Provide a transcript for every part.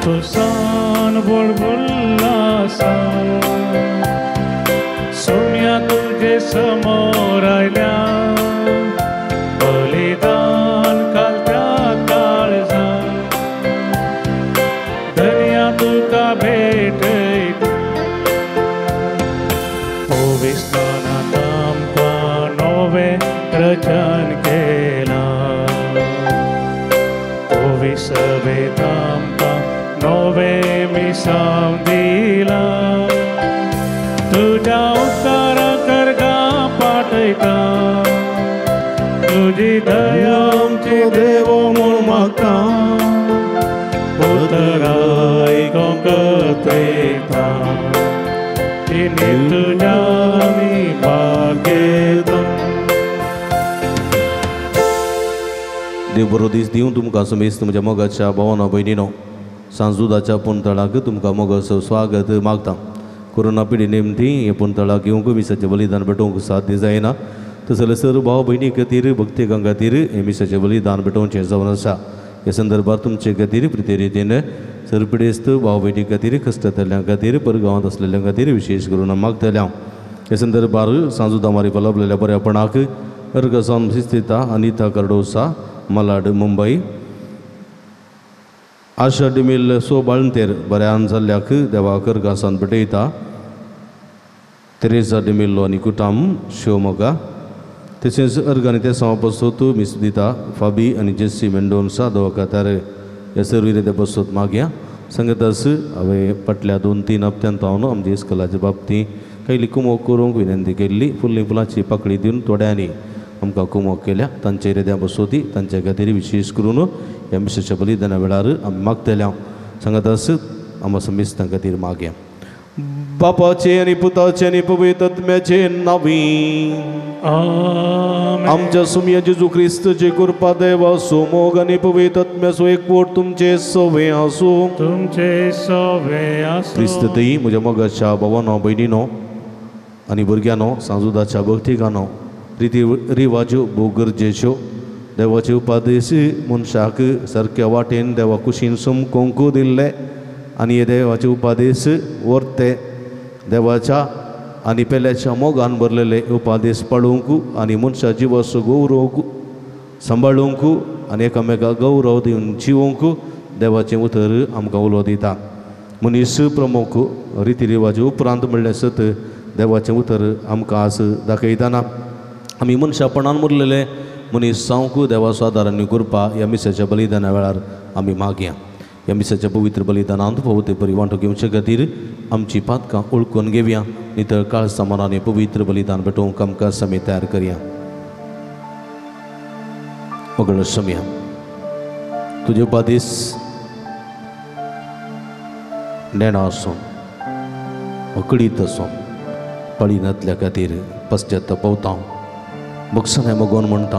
तुसान बुलबुलासा सोम्या तुझे समोर आयल्या बलिदान कालत्या काळजा धन्या तुका भेटयता पोविस्तानात आमकां नवें रचन केला पोविसभेत आमकां नवें मिसाव दिला तुझ्या उपकारा करगा पाठयता तुझी दया आमची देव म्हूण म्हाका उतराय कोंकत्रेता तिने तुझ्या आमी भाग्येता देव बरो दीस दिवं तुमकां समेस्त म्हज्या मोगाच्या भावांनो भयणीनो सांजुदाच्या पुंतळाक तुमकां मोगाचो स्वागत मागता कोरोना पिडी नेमती हे पुंतळाक येवंक मिसाचें बलिदान भेटोवंक साध्य जायना तसले सर्व भाव भयणी खातीर भक्तिकां खातीर हे मिसाचें बलिदान भेटोवचें जावन आसा हे संदर्भात तुमचे खातीर प्रिते रितीन सरपिडेस्त भाव भयणी खातीर कश्टांतल्या खातीर परगांवांत आसलेल्या खातीर विशेश करून मागतल्या हे संदर्भात सांजुदा मारी पलबलेल्या बऱ्यापणाक अर्गसान स्थिता अनिता कार्डोसा मलाड मुंबई आशा डिमिल सो बाळंतेर बऱ्यान जाल्ल्याक देवाक अर्गासान भेटयता तेरेसा डिमिल्लो आनी कुटाम शिवमोगा तशेंच अर्गानी ते बसोत मिस दिता फाबी आनी जेसी मेंडोन्सा दोवकातार ह्या सर्विरे ते बसोत मागया सांगतास हांवें फाटल्या 2-3 हप्त्यांत हांव आमच्या इस्कलाच्या बाबतींत कांय कुमोक करूंक विनंती केल्ली फुल्ली फुलांची पाकळी दिवन थोड्यांनी आमकां कुमोक केल्या तांचे रेद्या बसोती तांचे खातीर विशेष करून ह्या मिसाच्या बलिदाना वेळार आमी मागतल्या सांगतास आमच्या समेस्तां खातीर मागया बापाचे आनी पुताचे आनी पवित्र आत्म्याचे नांवी आमच्या सुम्या जेजू क्रिस्ताची कृपा देव आसूं मोग आनी पवित्र आत्म्याचो एकवट तुमचे सवे आसूं क्रिस्त देई म्हज्या मोगाच्या भावांनो भयणीनो आनी भुरग्यांनो सांजुदाच्या भक्तिकांनो रिती रिवाज्यो भोव गरजेच्यो देवाचे उपादेश मनशाक सारक्या वाटेन देवा कुशीन समकोंक दिल्ले आनी हे देवाचे उपादेश वर्ते देवाच्या आनी पेल्याच्या मोगान भरलेले उपादेश पाळूंक आनी मनशा जिवाचो गौरव सांबाळूंक आनी एकामेकाक गौरव दिवन जिवोंक देवाचें उतर आमकां उलो दिता मनीस प्रमुख रिती रिवाज उपरांत म्हणलें सत देवाचें उतर आमकां आज दाखयतना आमी मनशापणान मुरलेले मनीस जावंक देवाचो आदार आनी कृपा ह्या मिसाच्या बलिदाना वेळार आमी मागया ह्या मिसाच्या पवित्र बलिदानांत पवित्र परी वांटो घेवचे खातीर आमची पातकां ओळखून घेवया नितळ काळ समानाने पवित्र बलिदान भेटोवंक आमकां समय तयार करया वगळ समया तुजे उपादेश नेणा आसूं अकडीत आसूं पळिनातल्या खातीर पश्चात्तापवता बक्षण मगोन म्हणटा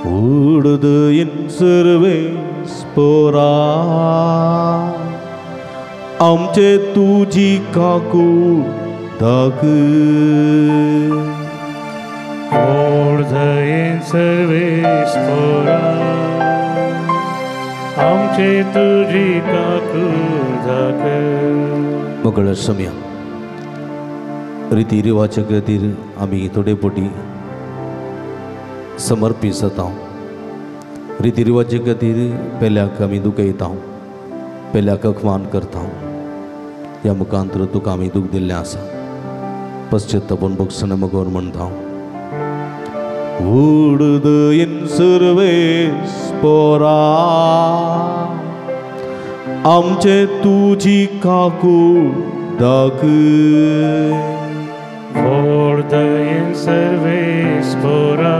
उडदयीन सर्वेस्परा आमचे तुजी काकू दाग उडदयीन सर्वेस्परा आमचे तुजी काकू दाग मगळ समया रिती रिवाच्या खातीर आमी थोडे पोटी समर्पीत जाता रिती रिवाचे खातीर पेल्याक आमी दुखयता पेल्याक अखमान करता ह्या मुखांतर तुका आमी दूख दिल्लें आसा पश्चात्तापून बक्षण मगोर म्हणटा उडदयीन सर्वेस्परा आमचे तुजी काकू दाग उडदयीन सर्वेस्परा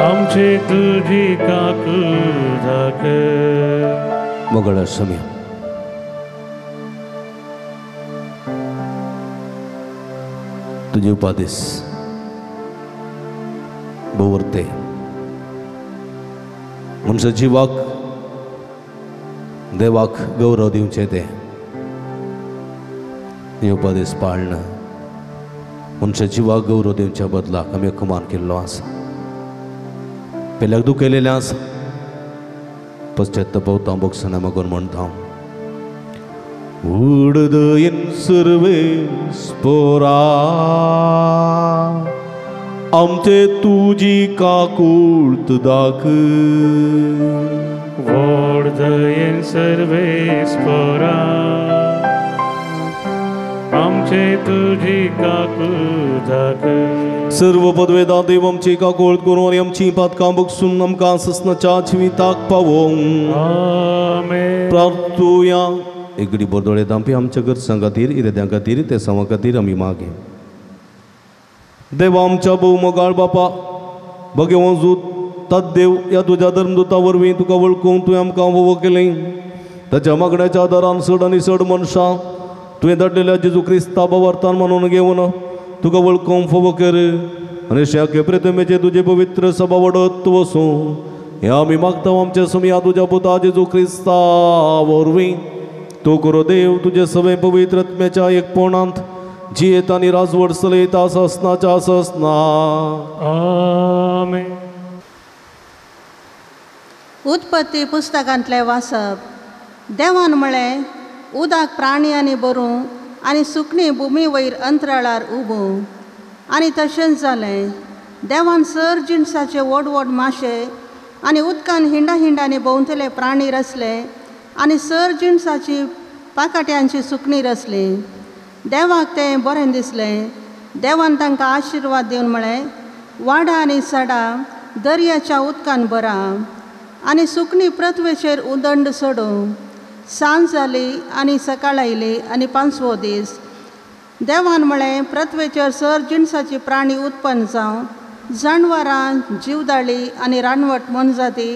आमचे तुजी काकू दाग मगळ समया तुजे उपादेश भोवरते मनशा जिवाक देवाक गौरव दिवचे ते उपादेश पाळणं मनशा जिवाक गौरव दिवच्या बदलाक आमी अखमान केल्लो आसा पेल्याक दुखयलेलें आसा पश्चात्तापावता बोगसना मागून म्हणता उडदयन सर्वेस्परा आमचे तुझी काकुळत दाख व्हडदयेन सर्वेस्परा आमचे तुझी काकुळत सर्व पदवेदा देव आमची काकुळत करून आणि आमची पातकां बगसून आमकां ससनाच्या जिविताक पावोंक आमेन. प्रार्थुया. एक घडी बोरदोळे दांपी आमच्या गरजां खातीर इरेद्यां खातीर ते समा खातीर आमी मागे. देवा आमच्या भोव मोगाळ बापा भगवंत दूत तद्देव या तुझ्या धर्मदुता वरवीं तुका वळखून तुवें आमकां वोवो केलें. ताच्या मागण्याच्या आदारान चड आनी चड मनशां तुवें धाडलेल्या जेजू क्रिस्ता भावार्थान म्हणून घेवन तुका वळखूंक फोव कर आनी शाखे प्रथमेचे तुजे पवित्र सभा वडत वसूं हें आमी मागता आमच्या समिया तुज्या पुता जेजू क्रिस्ता वरवीं. तो करो देव तुजे सवे पवित्र आत्म्याच्या एकपणांत जियेत आनी राजवट चलयता ससनाच्या ससना. आमेन. उत्पत्ती पुस्तकांतले वाचप. देवान म्हळें उदक प्राणी आनी बरूं आनी सुकणीं भुमी वयर अंतराळार उबूं आनी तशेंच जालें. देवान सर जिणसाचे व्हड व्हड माशे आनी उदकान हिंडांनी भोंवतले प्राणी रचले आनी सर जिणसाची पाकाट्यांची सुकणीं रचलीं. देवाक तें बरें दिसलें. देवान तांकां आशिर्वाद दिवन म्हळें वाडा आनी सडा दर्याच्या उदकान भरा आनी सुकणीं पृथ्वेचेर उदंड सोडूं. सांज जाली आनी सकाळ आयली आनी 5वो दीस. देवान म्हळें पृथ्वेचेर सर जिणसाची प्राणी उत्पन्न जावं, जानवरां, जीवदाळी आनी रानवट मनजाती.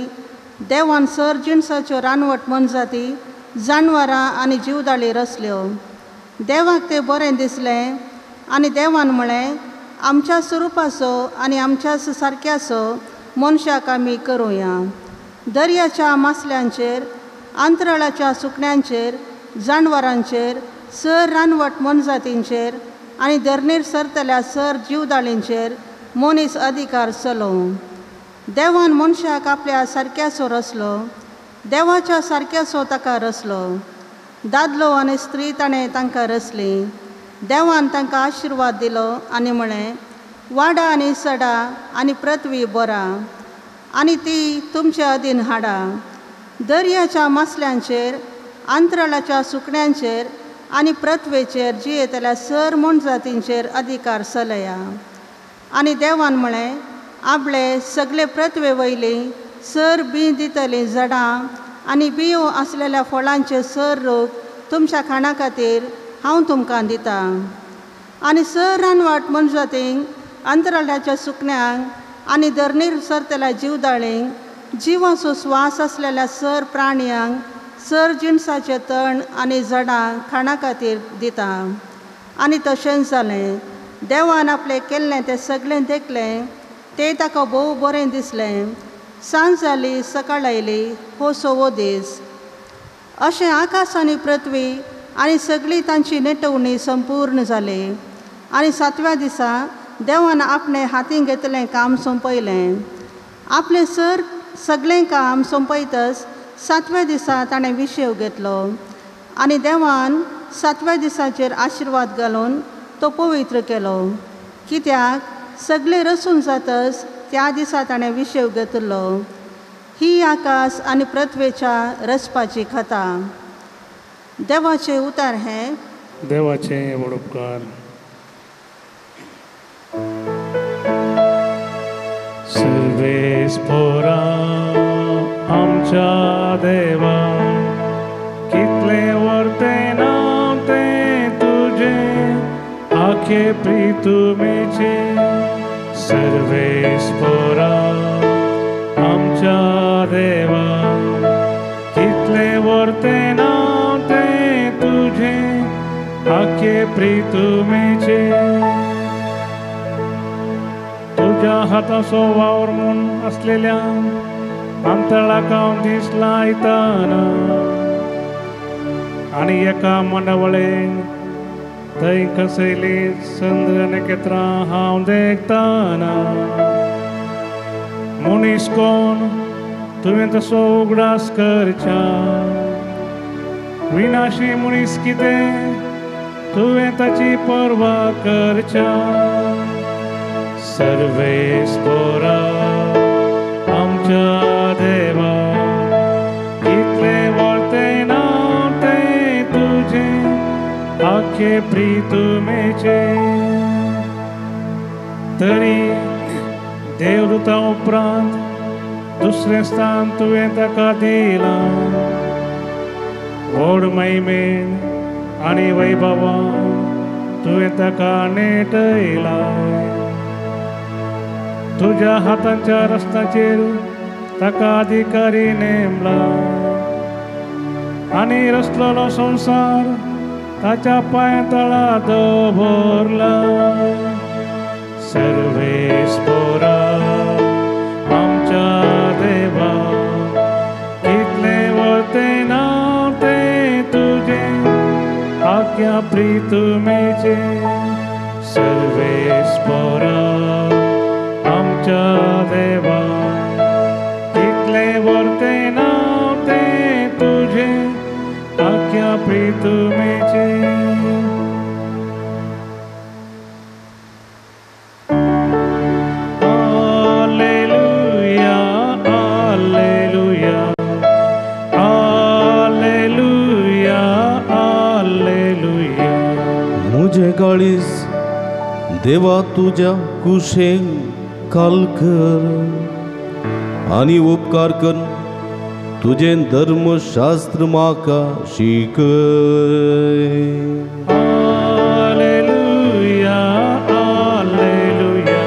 देवान सर जिणसाच्यो रानवट मनजाती, जानवरां आनी जीवदाळी रचल्यो. देवाक तें बरें दिसलें आनी देवान म्हळें आमच्या स्वरुपाचो आनी आमच्या सारक्याचो मनशाक आमी करुया. दर्याच्या मासल्यांचेर, अंतराळाच्या सुकण्यांचेर, जानवरांचेर, सर रानवट मनजातींचेर आनी धरणीर सरतल्या सर जीवदाळींचेर मनीस अधिकार चलोवं. देवान मनशाक आपल्या सारक्याचो रचलो. देवाच्या सारक्याचो ताका रचलो. दादलो आनी स्त्री ताणें तांकां रचली. देवान तांकां आशिर्वाद दिलो आनी म्हळें वाडा आनी सडा आनी पृथ्वी बरा आनी ती तुमच्या अधीन हाडा. दर्याच्या मासल्यांचेर, अंतराळाच्या सुकण्यांचेर आनी पृथ्वेचेर जियेतल्या सर मनजातींचेर अधिकार चलया. आनी देवान म्हळें आपले सगळे पृथ्वे वयली सर बी दितलीं झाडां आनी बियो आसलेल्या फळांचे सर रूख तुमच्या खाणा खातीर हांव तुमकां दितां. आनी सर रानवट मनजातींक, अंतराळाच्या सुकण्यांक आनी धरणीर सरतल्या जीवदाळींक, जिवाचो स्वास आसलेल्या सर प्राण्यांक, सर जिणसाचे तण आनी झाडां खाणा खातीर दितां. आनी तशेंच जालें. देवान आपलें केल्लें तें सगळें देखलें. तें ताका भोव बरें दिसलें. सांज जाली, सकाळ आयली, हो 6वो दीस. अशें आकाश आनी पृथ्वी आनी सगळी तांची नेटवणी संपूर्ण जाली. आनी 7व्या दिसा देवान आपणें हातीन घेतलें काम सोंपयलें. आपलें सगळें काम सोंपयतच 7व्या दिसा ताणें विशेव घेतलो. आनी देवान 7व्या दिसाचेर आशिर्वाद घालून तो पवित्र केलो. कित्याक सगळें रसून जातच त्या दिसा ताणें विशेव घेतलो. ही आकाश आनी पृथ्वेच्या रचपाची कथा. देवाचे उतार हें. देवाचे व्हड उपकार. सर्वेस्परा आमच्या देवा कितले वर्ते नाम ते तुझे आखे प्रितुमेचे. सर्वेस्परा आमच्या देवा कितले वर्ते नाम ते तुझे आखे प्रितुमेचे. तुझ्या हाताचो वावर म्हूण असलेल्या अंतराळाक हांव दीस लायतना आनी एका मंडवळेन थंय कसयली चंद्र नखेत्रां हांव देखतना. मनीस कोण तुवें तसो उगडास करच्या विनाशी मनीस कितें तुवें ताची पर्वा करच्या सर्वेस्परा आमच्या देवा कितलें वळतें नांव तें तुजें आखे प्रितुमेचे तरी देवदूता उपरांत दुसरें स्थान तुवें ताका दिलां व्हड महिमेन आनी वैभवान तुवें ताका नेटयलां तुज्या हातांच्या रस्त्याचेर ताका अधिकारी नेमला आनी रचलेलो संवसार ताच्या पांया तळा दवरला सर्वेस्परा आमच्या देवा कितलें वळतें नांव तें तुजें आख्या प्रितुमेचे सर्वेस्परा आमच्या देवा कितलें वळतें नांव तें तुजें आख्या प्रितुमेचे मुझे काळीज देवा तुझ्या कुशेक काल कर आनी उपकार कर तुझे धर्मशास्त्र म्हाका शिकय हालेलुया हालेलुया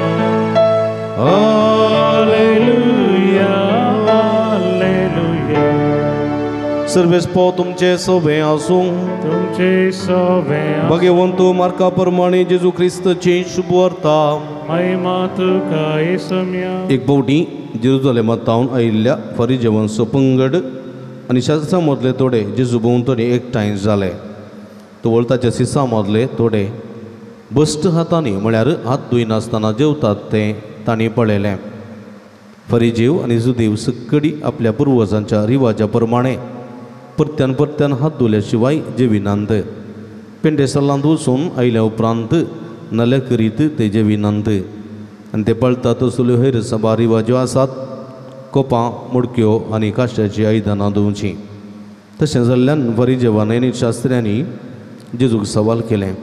हालेलुया हालेलुया सर्वेस्पो तुमचे सोबे आसूं तुमचे सोबे भगवंतो मार्का प्रमाणे जेजू ख्रिस्ताची शुभ वार्ता महिमा तुका येसुम्या एक फावटी जेरुजलेमांतावन आयिल्ल्या फरिजेवांचो पंगड आनी शास्त्रां मदले थोडे जेजू भोंवतणी एकठांय जाले तवळ ताच्या सिसां मदले थोडे बश्ट हातांनी म्हळ्यार हात धुयनासतना जेवतात तें तांणी पळयलें फरिजेव आनी जुदेव सक्कडी आपल्या पुर्वजांच्या रिवाजा प्रमाणे परत्यान परत्यान हात धुल्या शिवाय जेविनांत पेंडेसालांत वचून आयल्या उपरांत नाल्या करीत ते जेविनांत आनी ते पळतात तसल्यो हेर सभा रिवाज्यो आसात कोपां मुडक्यो आनी काश्याची आयदनां धुवचीं तशें जाल्ल्यान फरिजेवांनी आनी शास्त्र्यांनी जेजूक सवाल केलें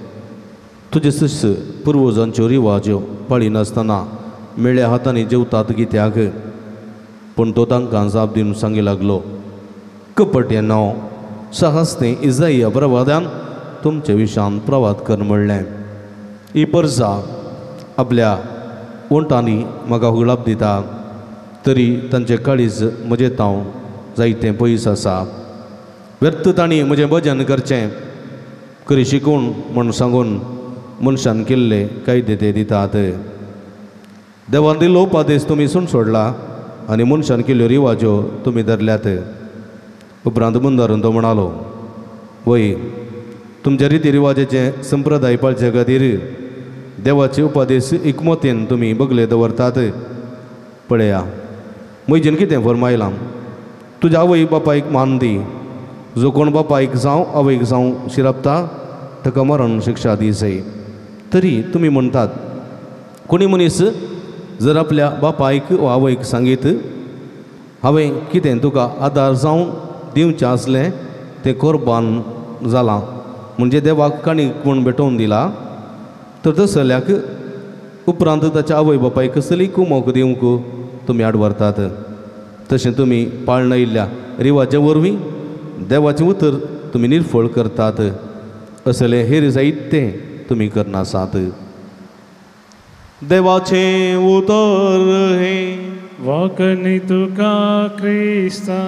तुजे शिश्य पुर्वजांच्यो रिवाज्यो पाळिनासतना मेळ्या हातांनी जेवतात कित्याक पूण तो तांकां जाप दिवन सांगूंक लागलो कपट्यानो साहसतें इजाइया प्रवाद्यान तुमचे विशान प्रवाद कर म्हणलें ही परजा आपल्या ओंटांनी म्हाका हुळाप दिता तरी तांचें काळीज म्हजें तांव जायतें पयस आसा व्यर्थ तांणी म्हजें भजन करचें खरी शिकून म्हूण सांगून मनशान केल्ले कायदे ते दितात देवान दिल्लो उपादेश तुमी सूण सोडला आनी मनशान केल्ल्यो रिवाज्यो तुमी धरल्यात उपरांत मुंदारून तो म्हणालो वय तुमच्या रिती रिवाजाचे संप्रदाय पाळचे खातीर देवाचे उपादेश एकमतेन तुमी बगले दवरतात पळया म्हजेन कितें फरमायलां तुज्या आवय बापायक मान दी जो कोण बापायक जावं आवयक जावं शिरपता ताका मरण शिक्षा दी जाय तरी तुमी म्हणटात कोणी मनीस जर आपल्या बापायक वा आवयक सांगीत हांवें कितें तुका आदार जावं दिवचें आसलें तें कोरबान जालां म्हणजे देवाक काणीक म्हूण भेटोवन दिला तर तसल्याक उपरांत ताच्या आवय बापायक कसली कुमोक दिवंक तुमी आडवरतात तशें तुमी पाळण आयिल्ल्या रिवाजा वरवीं देवाचें उतर तुमी निर्फळ करतात असलें हेर जायतें तुमी करनासात देवाचें उतर हे वाकनी तुका क्रिस्ता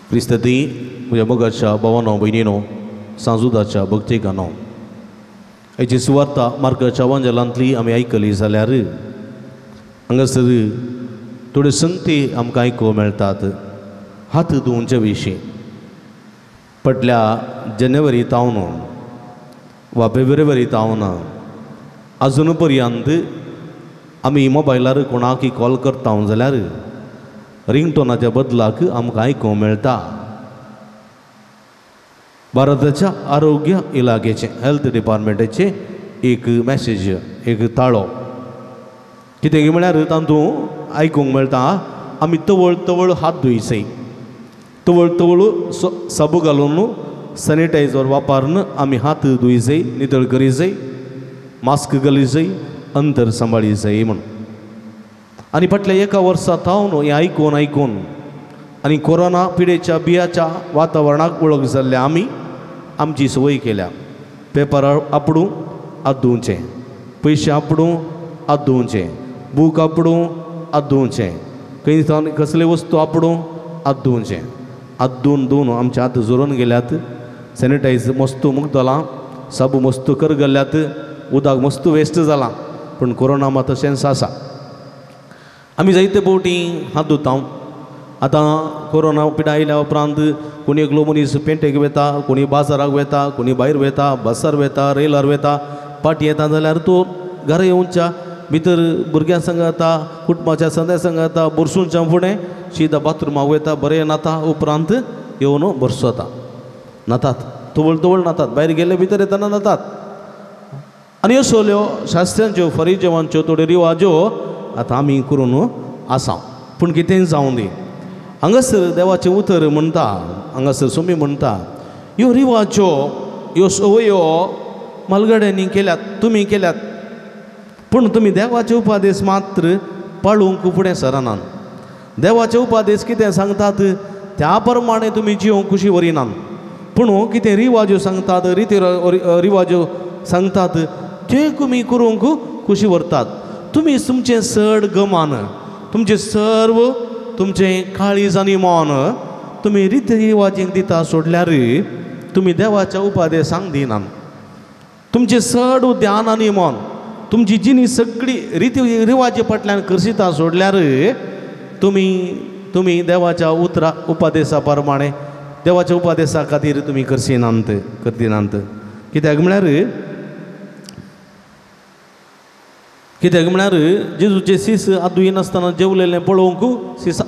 क्रिस्ती म्हज्या मोगाच्या भावानो भयणीनो सांजुदाच्या भक्तिगानो हेची सुवार्ता मार्गाच्या वांजलांतली आमी आयकली जाल्यार हांगासर थोड्यो संगती आमकां आयकूंक मेळटात हात धुवचे विशीं फाटल्या जानेवारी तावन वा फेब्रुवारी तावन आजून पर्यंत आमी मोबायलार कोणाकय कॉल करता जाल्यार रिंगटोनाच्या बदलाक आमकां आयकूंक मेळटा. भारताच्या आरोग्य इलाख्याचे हेल्थ डिपार्टमेंटाचे एक मॅसेज, एक ताळो कितें म्हळ्यार तातूंत आयकूंक मेळटा आमी तवळ तवळ हात धुयसय, तवळ तवळ साबू घालून सॅनिटायझर वापरून आमी हात धुयसय, नितळ करीसय, मास्क घालीसय, अंतर सांबाळीसय म्हूण. आनी फाटल्या एका वर्सां हांव हें आयकून आयकून आनी कोरोना पिडेच्या बियाच्या वातावरणाक वळख जाल्ले आमी आमची संवय केल्या. पेपर आपडूं हात धुवचें, पयशे आपडूं हात धुवचें, बूक आपडूं हात धुवचें, खंय कसले वस्तू आपडूं हात धुवचें. हात धुवन आमचे हात जोरून गेल्यात. सॅनिटायझर मस्त मुक्त जालां, साबू मस्त कर गेल्यात, उदक मस्त वेस्ट जालां. पूण कोरोना मात तशेंच आसा. आमी जायते फावटी हात धुता. आतां कोरोना पिडा आयल्या उपरांत कोणी एकलो मनीस पेंटेक वेता, कोणी बाजाराक वेता, कोणी भायर वेता, बसार वेता, रेलार वेता, पाटी येता जाल्यार तो घरा येवच्या भितर भुरग्यां संग येता, कुटुंबाच्या सदस्या संग येता, बरसूनच्या फुडें सीदा बाथरुमाक वयता, बरें नाता, उपरांत येवन बरसता. नातात, तवळ तवळ नातात, भायर गेले भितर येतना नातात. आनी ह्यो सगल्यो शास्त्रांच्यो फरिजवांच्यो थोड्यो रिवाज्यो आतां आमी करून आसा. पूण कितेंय जावं दी, हांगासर देवाचें उतर म्हणटा, हांगासर सोमी म्हणटा ह्यो रिवाज्यो, ह्यो संवयो मालगड्यांनी केल्यात, तुमी केल्यात, पूण तुमी देवाचे उपादेश मात्र पाळूंक फुडें सरनात. देवाचे उपादेश कितें सांगतात त्या प्रमाणे तुमी जिवंक कुशी वरिनात. पूण कितें रिवाज्यो सांगतात, रिती रिवाज्यो सांगतात ते तुमी करूंक कुशी व्हरतात. तुमी तुमचें सड गमान, तुमचें सर्व तुमचें काळीज आनी मन तुमी रिती रिवाजींक दिता सोडल्यार तुमी देवाच्या उपादेशांक दिनात. तुमचें सड ध्यान आनी मन, तुमची जिणी सगळी रिती रिवाजी फाटल्यान करसिता सोडल्यार तुमी देवाच्या उतरा उपादेशा प्रमाणे देवाच्या उपादेशा खातीर तुमी करचिनात. कित्याक म्हळ्यार जेजूचे सीस आदुयी नासतना जेवलेलें पळोवंक सीस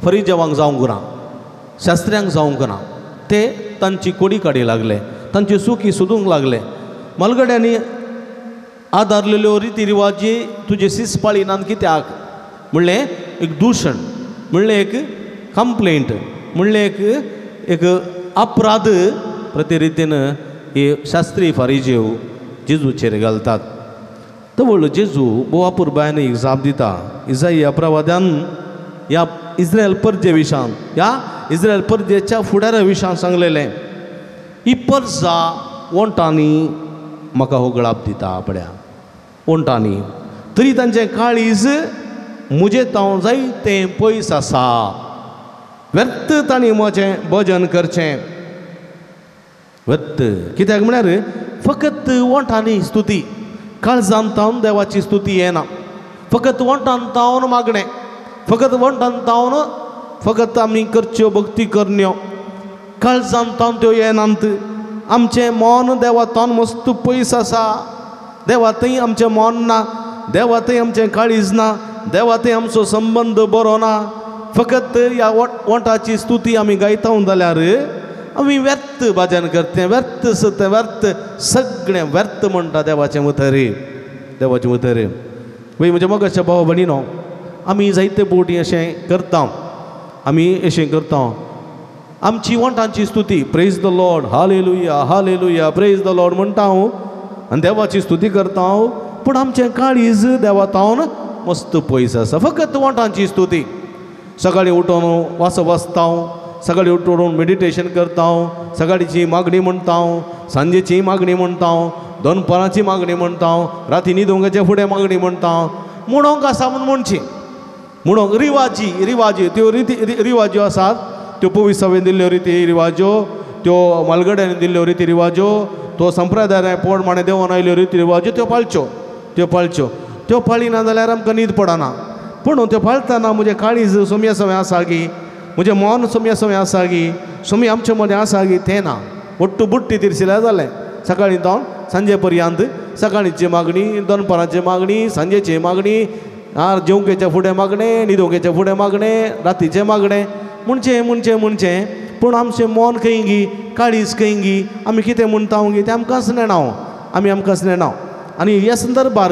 फरिजवांक जावंक ना, शास्त्र्यांक जावंक ना. ते तांची कोडी काडी लागले, तांची सुखी सोदूंक लागले. मालगड्यांनी आदारलेल्यो रिती रिवाजी तुजे सीस पाळिनात. कित्याक म्हणलें एक दूशण, म्हणलें एक कंप्लेंट, म्हणलें एक अपराध प्रते रितीन हे शास्त्री फारिजेव जेजूचेर घालतात. तवळ जेजू बोवा पुरबायन एक जाप दिता. इसाइया प्रवाद्यान ह्या इस्रायल परजे विशान, ह्या इस्रायल परजेच्या फुडाऱ्या विशान सांगलेलें, ही परजा वंटांनी म्हाका हो गळाप दिता आपल्या वंटांनी, तरी तांचें काळीज म्हजें तांव जायतें पयस आसा. व्यर्थ तांणी म्हजें भजन करचें, व्यर्थ. कित्याक म्हळ्यार फकत वंटांनी स्तुती, काळजान तावन देवाची स्तुती येना. फकत वंटान तावन मागणें, फकत वंटान तावन फकत आमी करच्यो भक्ती करण्यो, काळजान तावन त्यो येनात. आमचें मन देवा तावन मस्त पयस आसा. देवा थंय आमचें मन ना, देवा थंय आमचें काळीज ना, देवा थंय आमचो संबंद बरो ना. फकत ह्या वंटाची स्तुती आमी गायता जाल्यार आमी व्यर्थ भजन करतें, व्यर्थ सतें, व्यर्थ सगळें व्यर्थ म्हणटा देवाचें उतर, देवाचें उतर. वय म्हज्या मोगाच्या भाव भयणीनो, आमी जायते फावटी अशें करता, आमी अशें करता आमची वंटांची स्तुती, praise the Lord, hallelujah hallelujah, praise the Lord म्हणटा हांव आनी देवाची स्तुती करता हांव. पूण आमचें काळीज देवा तावन मस्त पयस आसा. फकत वंटांची स्तुती. सकाळीं उठून वास वाचता हांव, सकाळीं उठून मेडिटेशन करता हांव, सकाळीची मागणी म्हणटा हांव, सांजेची मागणी म्हणटा हांव, दनपाराची मागणी म्हणटा हांव, राती न्हिदोंगाच्या फुडें मागणी म्हणटा हांव. म्हणोंक आसा म्हूण म्हणची, म्हणोंक रिवाजी त्यो रिती रिवाज्यो आसात, त्यो पवित्र सभेन दिल्ल्यो रिती रिवाज्यो, त्यो मालगड्यांनी दिल्ल्यो रिती रिवाज्यो, तो संप्रदायान पोरमाणे देवन आयल्यो रिती रिवाज्यो त्यो पाळच्यो. त्यो पाळिना जाल्यार आमकां न्हीद पडना. पूण त्यो पाळतना म्हजें काळीज सोम्या सवें आसा गी, म्हजें मन सोम्या सवें आसा गी, सोमी आमचे मदें आसा गी, तें ना. ಒಟ್ಟು ಬುಟ್ಟಿ ತಿರ್ಸಿಲ್ಲ जालें. सकाळीं जावन सांजे पर्यंत सकाळीची मागणी, दनपाराची मागणी, सांजेची मागणी, जेवंकेच्या फुडें मागणें न्हिदोवंकेच्या फुडें मागणें रातीचें मागणें म्हणचें पूण आमचें मन खंय गी काळीज खंय गी आमी कितें म्हणटा गी तें आमकांच नेणाव आमकांच नेणाव आनी ह्या संदर्भार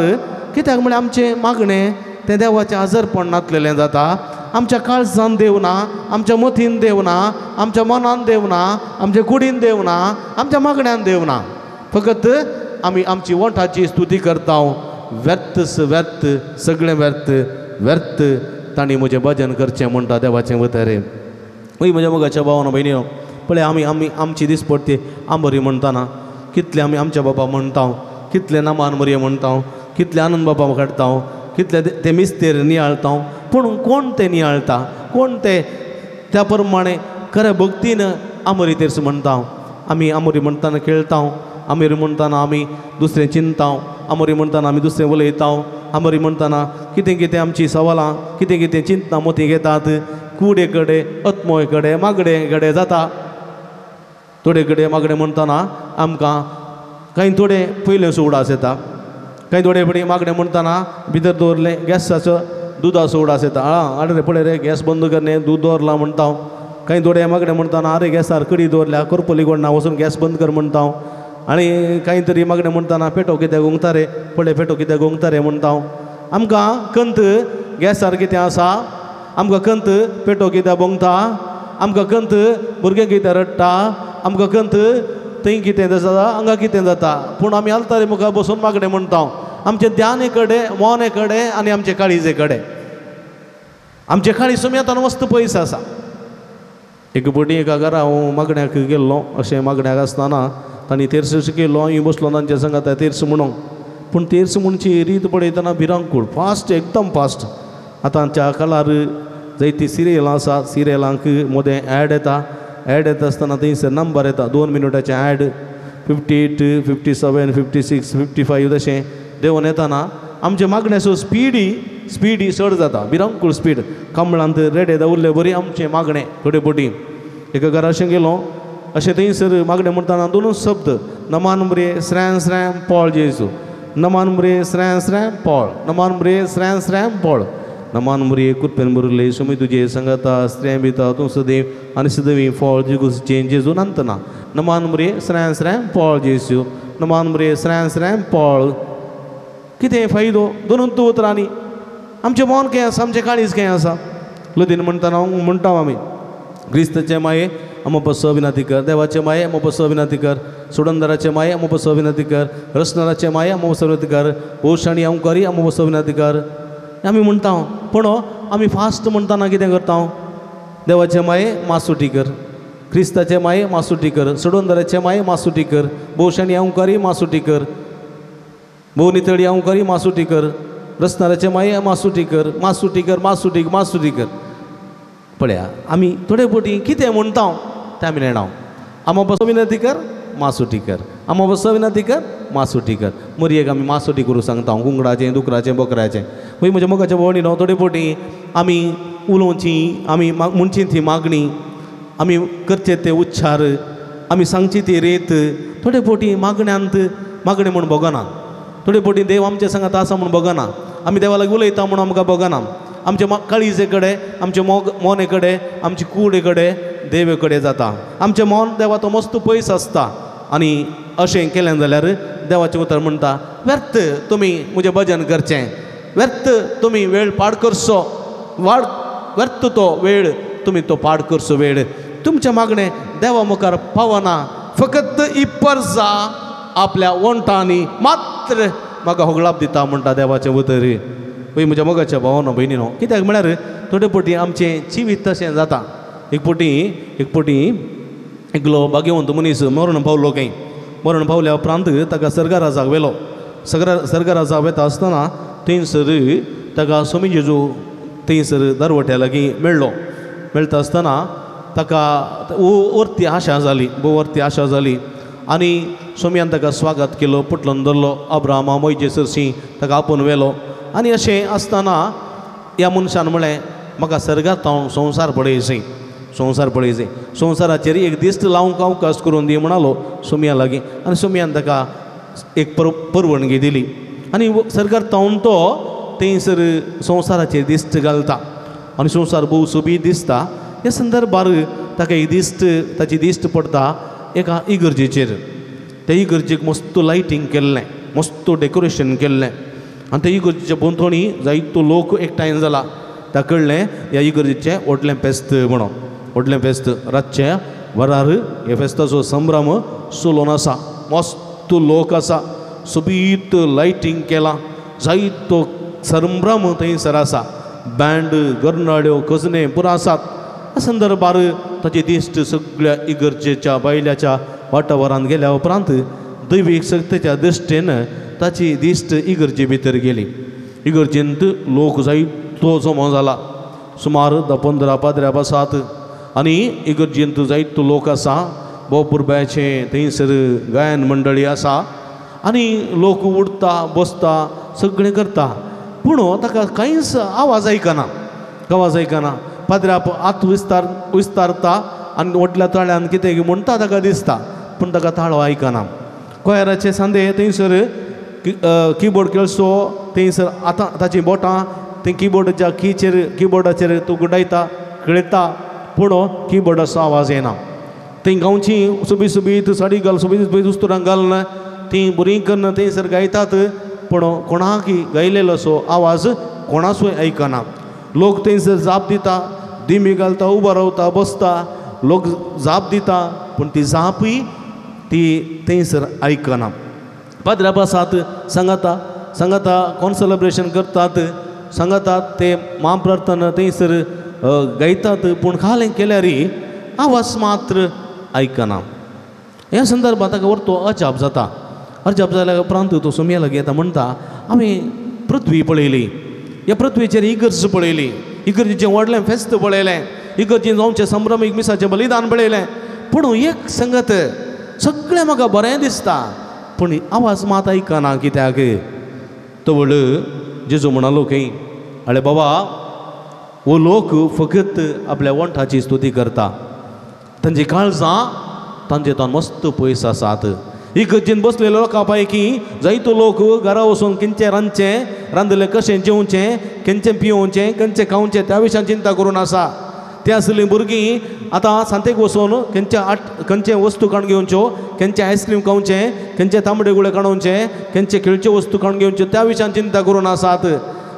कित्याक म्हळ्यार आमचें मागणें तें देवाचें आजरपण नातलेलें जाता आमच्या काळजान देव ना आमच्या मतीन देव ना आमच्या मनान देव ना आमच्या कुडीन देव ना आमच्या मागण्यान देव ना फकत आमी आमची ओंठाची स्तुती करता व्यर्थ सगळें व्यर्थ तांणी म्हजें भजन करचें म्हणटा देवाचें वतरे वय म्हज्या मोगाच्या भावानो भयणीनो पळय आमी आमची दिसपट्टी आंबरी म्हणटाना कितले आमी आमच्या बाबा म्हणटा कितले नामान मरये म्हणटा कितले आनंद बाबा काडटा कितले ते मिस्तेर नियाळता पूण कोण ते नियाळता कोण ते त्या प्रमाणे खऱ्या भक्तीन आमरी तेर्स म्हणटा आमी आमरी म्हणटाना खेळटा आमरी म्हणटाना आमी दुसरें चिंता आमरी म्हणटाना आमी दुसरें उलयता आमरी म्हणटाना कितें कितें आमची सवालां कितें कितें चिंतना मोती घेतात कुडे कडेन अत्मोय कडेन मागडे कडेन जाता थोडे कडेन मागणें म्हणटाना आमकां कांय थोडे पयलें उडास येता कांय थोडे फुडें मागणें म्हणटाना भितर दवरलें गॅसाचो दुदाचो उडास येता आरे रे पळय रे गॅस बंद करने दूद दवरलां म्हणटा कांय थोडे मागणें म्हणटाना आरे गॅसार कडी दवरल्या करपली कोणा वचून गॅस बंद कर म्हणटा आनी कांय तरी मागणें म्हणटाना पेटो कित्याक गुंगता रे पळय पेटो कित्याक गुंगता रे म्हणटा आमकां कंत गॅसार कितें आसा आमकां कंत पेटो कित्याक बोंगता आमकां कंत भुरगें कित्याक रडटा आमकां कंत थंय कितें जाता हांगा कितें जाता पूण आमी आलतारे मुखार बसून मागणें म्हणटा आमचे ध्याने कडेन मोने कडेन आनी आमचे काळीजे कडेन आमचे काळी सुमयातान वस्त पयस आसा एक फावटी एका घरा हांव मागण्याक गेल्लो अशें मागण्याक आसतना तांणी तेर्स केल्लो हांव बसलो तांचे सांगात तेर्स म्हणून पूण तेर्स म्हणची रीत पळयतना भिरांकूळ फास्ट एकदम फास्ट आतांच्या काळार जायतीं सिरियलां आसा सिरियलांक मोदें ॲड येता आसतना थंयसर नंबर येता 2 मिनटाचें ॲड 58, 57, 56, 55 तशें देंवन येताना आमचे मागण्याचो स्पीड चड जाता भिरांकूळ स्पीड कांबळांत रेडे दवरले बरी आमचें मागणें थोडे फावटी एका घरा अशें गेलो अशें थंयसर मागणें म्हणटाना 2 शब्द नमान मरे स्रॅम पॉळ जेजू नमान मरे स्रॅम पॉळ नमान मरे स्रॅम पॉळ नमान मरे कुरपेन बरले सुमी तुजे संगता स्त्रें बिता तूं सदैव आनी सदैवी फॉळ जिगूचे जेजू नांतना नमान मरे स्रॅम पॉळ जेजू नमान मरे स्रॅम पॉळ कितें फायदो दोनूच उतरांनी आमचें मन खंय आसा आमचें काळीज खंय आसा लदीन म्हणटाना म्हणटा आमी क्रिस्ताचे माये अमोपस विनाती कर देवाचे माये अमोपस विनाती कर सुडंदराचे माये अमोपस विनाती कर रसनाराचे माये अमोपस विनाती कर ओशाणी अंकारी अमोपस विनाती कर आमी म्हणटा पूण आमी फास्ट म्हणटाना कितें करता देवाचे माये मासुटी कर क्रिस्ताचे माये मासुटी कर सुडंदराचे माये मासुटी कर भोवशाणी अंकारी मासुटी कर भोव नितळी अंकारी मासुटी कर रसनाराचे माये मासुटी कर मासुटी कर पळया आमी थोडे फावटी कितें म्हणटा तें आमी नेणाव अमावस विनंती कर मासुटी कर अमावस विनंती कर मासुटी कर मरयेक आमी मासुटी करूं सांगता गुंगडाचें दुकराचें बकऱ्याचें खंय म्हज्या मोगाच्या भोंवणी न्हू थोडे फावटी आमी उलोवची आमी म्हणची ती मागणी आमी करचे ते उच्चार आमी सांगची ती रेत थोडे फावटी मागण्यांत मागणी म्हूण बगना थोडे फावटी देव आमचे सांगात आसा म्हूण बगना आमी देवा लागीं उलयता म्हूण आमकां बगना आमचे काळीजे कडेन आमचे मोने कडेन आमचे कुडे कडेन देवे कडेन जाता आमचें मन देवा तो मस्त पयस आसता आनी अशें केलें जाल्यार देवाचें उतर म्हणटा व्यर्थ तुमी म्हजें भजन करचें व्यर्थ तुमी वेळ पाड करचो व्यर्थ तो वेळ तुमी तो पाड करचो वेळ तुमचें मागणें देवा मुखार पावना फकत इपर्जा आपल्या वंटांनी मात्र म्हाका होगळाप दिता म्हणटा देवाचें उतर पळय म्हज्या मोगाच्या भावानो भयणीनो कित्याक म्हळ्यार थोडे फावटी आमचें जिवीत तशें जाता एक फावटी एकलो भाग्यवंत मनीस मरण पावलो खंय मरण पावल्या उपरांत ताका सर्गराजाक व्हेलो सर्गराजाक वेता आसतना थंयसर ताका स्वामी जेजू थंयसर दरवट्या लागीं मेळटा आसतना ताका वर्ती आशा जाली भोव वर्ती आशा जाली आनी स्वामियान ताका स्वागत केलो पुटलोन धरलो अब्राहमा मोइजेसरशी ताका आपोवन व्हेलो आनी अशें आसतना ह्या मनशान म्हळें म्हाका सर्गात हांव संवसार पळयचें संवसाराचेर एक दिश्ट लावंक अवकाश करून दी म्हणालो स्वामिया लागीं आनी स्वामियान ताका एक परवणगी दिली आनी सर्गार तावन तो थंयसर संवसाराचेर दिश्ट घालता आनी संवसार भोव सोबीत दिसता. ह्या संदर्भार ताका एक दिश्ट ताची दिश्ट पडटा एका इगर्जेचेर. त्या इगर्जेक मस्त लायटींग केल्लें, मस्त डेकोरेशन केल्लें आनी त्या इगर्जेच्या भोंवतणी जायतो लोक एकठांय जाला. ताका कळ्ळें ह्या इगर्जेचें व्हडलें फेस्त म्हणून. व्हडलें फेस्त रातचे वरार हे फेस्ताचो संभ्रम चलोवन आसा. मस्त लोक आसा, सोबीत लायटींग केलां, जायतो संभ्रम थंयसर आसा. बँड गरनाड्यो कजने पुरो आसात. ह्या संदर्भार ताची दिश्ट सगळ्या इगर्जेच्या बायल्याच्या वाठारांत गेल्या उपरांत दैवीक शक्तीच्या दृश्टेन ताची दिश्ट इगर्जे भितर गेली. इगर्जेंत लोक जायतो जमो जाला, सुमार 10-15 पाद्र्या बसात आनी इगर्जेंत जायतो लोक आसा. भोवपुरब्याचें थंयसर गायन मंडळी आसा आनी लोक उठता बसता सगळें करता. पूण ताका कांयच आवाज आयकना. पाद्र्या आत विस्तारता आनी व्हडल्या ताळ्यान कितें म्हणटा ताका दिसता, पूण ताका ताळो आयकना. कोयराचे सांदे थंयसर किबोर्ड खेळसो थंयसर आतां ताची बोटां ते किबोर्डाच्या किबोर्डाचेर तूं गुडायता खेळटा, पूण किबोर्डाचो आवाज येना. थंय गांवची सोबीत साडी घाल, सोबीत उस्तुरां घालून तीं बरीं करून थंयसर गायतात, पूण कोणाकय गायलेलो असो आवाज कोणाचोय आयकना. लोक थंयसर जाप दिता, दिमी घालता, उबो रावता, बसता, लोक जाप दिता, पूण ती जापय ती थंयसर आयकना. पाद्र्या बसात सांगाता कोण सेलेब्रेशन करतात, सांगातात ते महाप्रार्थना थंयसर गायतात, पूण खालें केल्यारय आवाज मात्र आयकना. ह्या संदर्भात ताका व्हरतो अजाप जाता. अजाप जाल्या उपरांत तो सुमया लागीं येता, म्हणटा हांवें पृथ्वी पळयली, ह्या पृथ्वीचेर इगर्ज पळयली, इगर्जेचें व्हडलें फेस्त पळयलें, इगर्जेन जावचें संभ्रमीक मिसाचें बलिदान पळयलें, पूण एक संगत सगळें म्हाका बरें दिसता, पूण आवाज मात आयकना. कित्याक तो व्हड जेजू म्हणालो खंय, अळे बाबा वो लोक फकत आपल्या वंठाची स्तुती करता, तांची काळजां तांचे तान मस्त पयस आसात. इगर्जेन बसलेल्या लोकां पैकी जायतो लोक घरा वचून खंयचें रांदलें कशें जेवचें, खंयचें पिवचें, खंयचें खावचें त्या विशयान चिंता करून आसा. ते आसलीं भुरगीं आतां सांतेक वचून खंयचे वस्तू काडून घेवच्यो, खंयचें आयस्क्रीम खावचें, खंयचे तांबडे गुळे काडोवचें, खंयचे खेळच्यो वस्तू काडून घेवच्यो त्या विशयान चिंता करून आसात.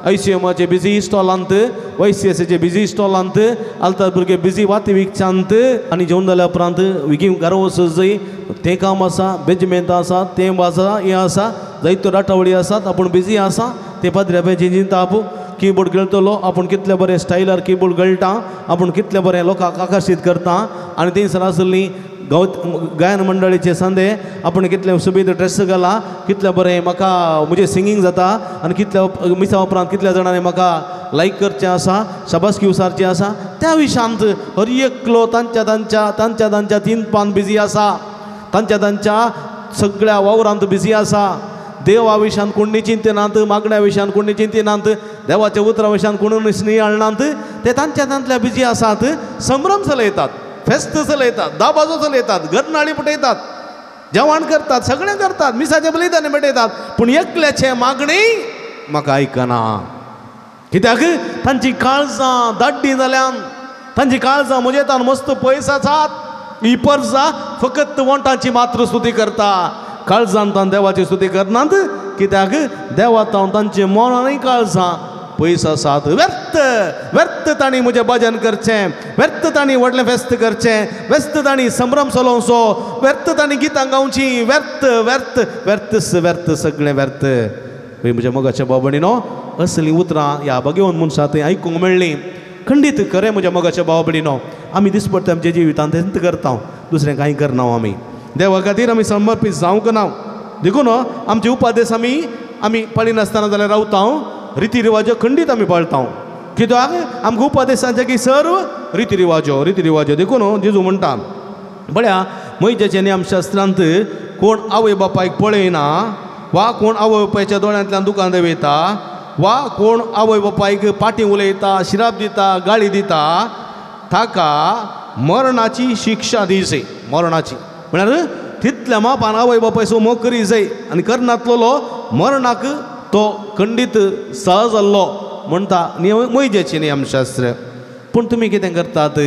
ICMचे बिजी स्टॉलांत, YCSचे बिजी स्टॉलांत आलतात भुरगे बिजी वाती विकच्यांत. आनी जेवण जाल्या उपरांत विकीम घरा वचूंक जाय, तें काम आसा, बेजमेंत आसा, तें आसा, हें आसा, जायत्यो राटावळी आसात, आपूण बिजी आसा. ते पाद्र्या बेंचेर चिंता आपूण कीबोर्ड खेळटलो, आपूण कितले बरें स्टायलार कीबोर्ड खेळटा, आपूण कितले बरें लोकांक आकर्शीत करता. आनी थंयसर आसली गायन मंडळीचे सांदे आपूण कितले सुबीत ड्रेस घाला, कितले बरें म्हाका म्हजें सिंगींग जाता, आनी कितल्या मिसा उपरांत कितल्या जाणांनी म्हाका लायक करचें आसा, शाबासकी उसारची आसा, त्या विशयांत हर एकलो तांच्या तिनपान बिजी आसा, तांच्या सगळ्या वावरांत बिजी आसा. देवा विशयान कोणी चिंतनात, मागण्या विशयान कोणी चिंतनात, देवाच्या उतरा विशयान कोणूय स्नेह हाडनात. ते तांच्या बिजी आसात. संभ्रम चलयतात, फेस्त चलयतात, दाबाजो चलयतात, गरनाळी पटयतात, जेवण करतात, सगळें करतात, मिसाचें बलिदान पेटयतात, पूण एकल्याचे मागणी म्हाका आयकना. कित्याक तांची काळजां दाड्डी जाल्यान, तांची काळजां म्हजे तान मस्त पयस आसात. ही पर्जा फकत वंटाची मात्र स्तुती करता, काळजान तान देवाची स्तुती करनात. कित्याक देवा तांचे मनानय काळजां पयस आसात. व्यर्थ तांणी म्हजें भजन करचें, व्यर्थ तांणी व्हडलें फेस्त करचें, व्यस्त तांणी संभ्रम चलोवचो, व्यर्थ तांणी गितां गावचीं, व्यर्थ सगळें व्यर्थ. म्हज्या मोगाच्या बाबडीनो असलीं उतरां ह्या भगवंत मनशां थंय आयकूंक मेळ्ळीं. खंडीत खरें म्हज्या मोगाच्या बाबडीनो. आमी दिसपट्टे आमच्या जिवितांत तेंत करता, दुसरें कांय करना. आमी देवा खातीर आमी समर्पीत जावंक ना. देखून आमचे उपादेश आमी पाळी नासतना जाल्यार रावता, रिती रिवाजो खंडीत आमी पाळटा. कित्याक आमकां उपादेशांचे की सर्व रिती रिवाजो देखून जेजू म्हणटा बळ्या मैजाच्या नियमशास्त्रांत कोण आवय बापायक पळयना, वा कोण आवय बापायच्या दोळ्यांतल्यान दुकान देंवयता, वा कोण आवय बापायक पाटी उलयता, शिराप दिता, गाळी दिता, ताका मरणाची शिक्षा दिवची. मरणाची म्हळ्यार तितल्या मापान आवय बापायचो मोग करी जाय, आनी करनातलो मरणाक तो खंडीत सहज जाल्लो म्हणटा मोइजेचे नियमशास्त्र. पूण तुमी कितें करतात?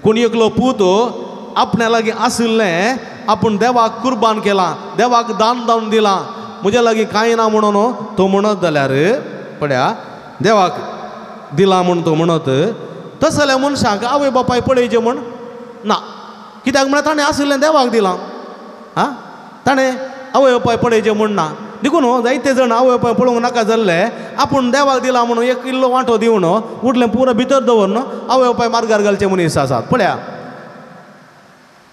कोण एकलो पूत आपण्या लागीं आशिल्लें आपूण देवाक कुर्बान केलां, देवाक दान दावन दिलां, म्हज्या लागीं कांय ना म्हणून तो म्हणत जाल्यार पळया देवाक दिलां म्हूण तो म्हणत, तस जाल्यार मनशाक आवय बापाय पळयचें म्हण ना. कित्याक म्हळ्यार ताणें आशिल्लें देवाक दिलां. हां, ताणें आवय बापाय पळयचें म्हण ना. देखून जायते जण आवय बापाय पळोवंक नाका जाल्ले आपूण देवाक दिलां म्हणून एक इल्लो वांटो दिवन उरलें पुरो भितर दवरून आवय बापाय मार्गार घालचे मनीस आसात. पळया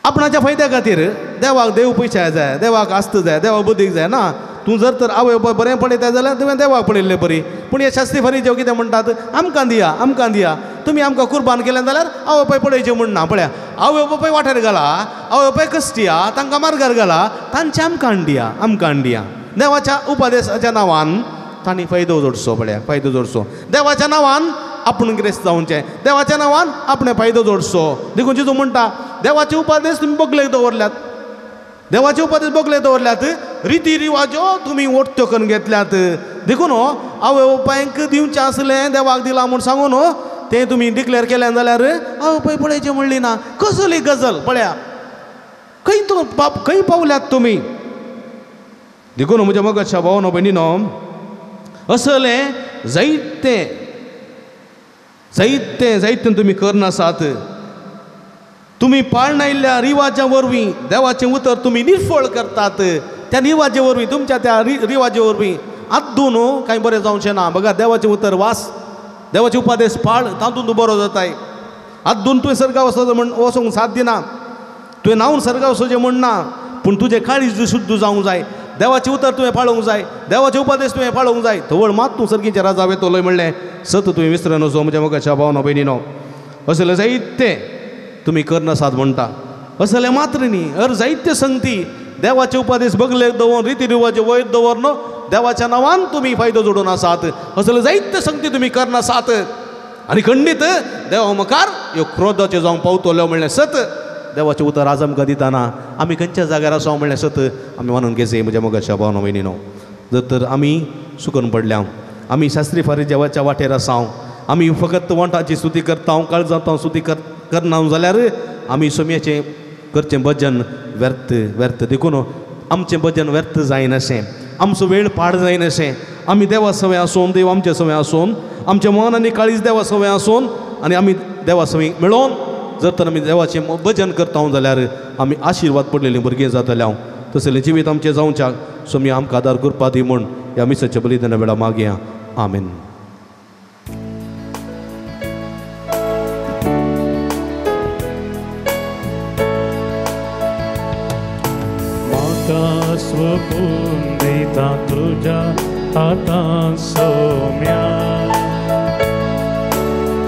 आपणाच्या फायद्या खातीर देवाक देव पयशे जाय, देवाक आस्त जाय, देवाक बुद्धीक जाय ना. तूं जर तर आवय बापाय बरें पळयता जाल्यार तुवें देवाक पळयल्लें बरी. पूण हे शास्त्री फारीजेव कितें म्हणटात? आमकां दिया, आमकां दिया. तुमी आमकां कुर्बान केलें जाल्यार आवय बापाय पळयचें म्हण ना. पळया आवय बापाय वाठार घाला, आवय बापाय कश्टिया, तांकां मार्गार घाला, तांचे आमकां दिया, आमकां दिया. देवाच्या उपदेशाच्या नांवान तांणी फायदो जोडचो. पळया फायदो जोडचो. देवाच्या नांवान आपूण गिरेस्त जावचें, देवाच्या नांवान आपणे फायदो जोडचो. देखून जेजू म्हणटा देवाचे उपदेश तुमी बोगलेक दवरल्यात, देवाचे उपदेश बोगलेक दवरल्यात, रिती रिवाजो तुमी ओट्यो करून घेतल्यात. देखून आवय बापायक दिवचें आसलें देवाक दिलां म्हूण सांगून तें तुमी डिक्लेअर केलें जाल्यार आवय बापाय पळयचें म्हणली ना. कसली गजल. पळया खंय पावल्यात तुमी. देखून म्हज्या मोगाच्या भावानो भयणीनो, असलें जायतें तुमी करनासात. तुमी पाळून आयिल्ल्या रिवाजा वरवीं देवाचें उतर तुमी निर्फळ करतात. त्या रिवाजे वरवीं तुमच्या त्या रिवाजे वरवीं आद्दून कांय बरें जावचें ना. बघा देवाचें उतर वास, देवाचे उपदेश पाळ, तातूंत तूं बरो जाताय. आद्दून तुवें सर्गा वचोंक साथ दिना, तुवें न्हांवन सर्गा वचोचें म्हणना, पूण तुजें काळीज शुद्ध जावंक जाय. देवाचें उतर तुवें पाळोवंक जाय, देवाचे उपदेश तुवें पाळोवंक जाय. थवळ मात तूं सर्गीच्या राजा येतलोय म्हणलें सत तुवें विसरन वचो. म्हज्या मोगाच्या भावानो भयणीनो, असलें जायते तुमी करनासात म्हणटा. असलें मात्र न्ही, जायत्यो संगती देवाचे उपदेश बगलेक दवरून रिती रिवाज वयर दवरून देवाच्या नांवान तुमी फायदो जोडून आसात. असले जायत्यो संगती तुमी करनासात आनी खंडीत देवा मुखार ह्यो क्रोधाचे जावं पावतल्यो म्हणलें सत. देवाचें उतर आज आमकां दिताना आमी खंयच्या जाग्यार आसा म्हणलें सत आमी मानून घेवचें. म्हज्या मोगाच्या भावानो भयणीनो, जर तर आमी सुकून पडल्या, आमी शास्त्री फारीज देवाच्या वाटेर आसा, आमी फकत वांटाची स्तुती करता, काळजांत स्तुती करना जाल्यार आमी सोम्याचें करचें भजन व्यर्थ. देखून आमचें भजन व्यर्थ जायनाशें, आमचो वेळ पाड जायनाशें. आमी देवा सवय आसून, देव आमचे सवय आसून, आमचें मन आनी काळीज देवा सवय आसून आनी आमी देवा सवय मेळोवन जर तर आमी देवाचें भजन करता जाल्यार आमी आशिर्वाद पडलेलीं भुरगीं जातल्या. तसलें जिवीत आमचें जावच्याक सोमी आमकां आदार करपा दी म्हूण ह्या मिसाच्या बलिदाना वेळा मागया. आमेन. स्वपून दिता तुझ्या हातांत सोम्या,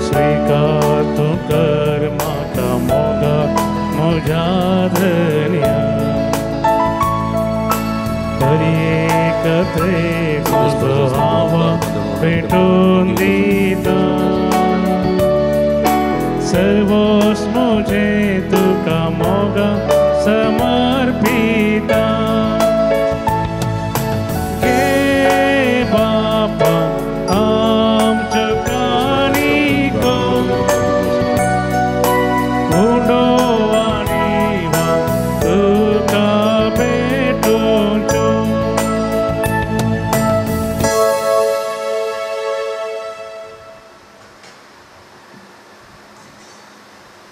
स्वीकार तू कर म्हाका मोगा म्हज्या धन्या. तरी एकत्रे तुजो हांव पेटोवन दिता, सर्वोस म्हजें तुका मोगा समर्पिता.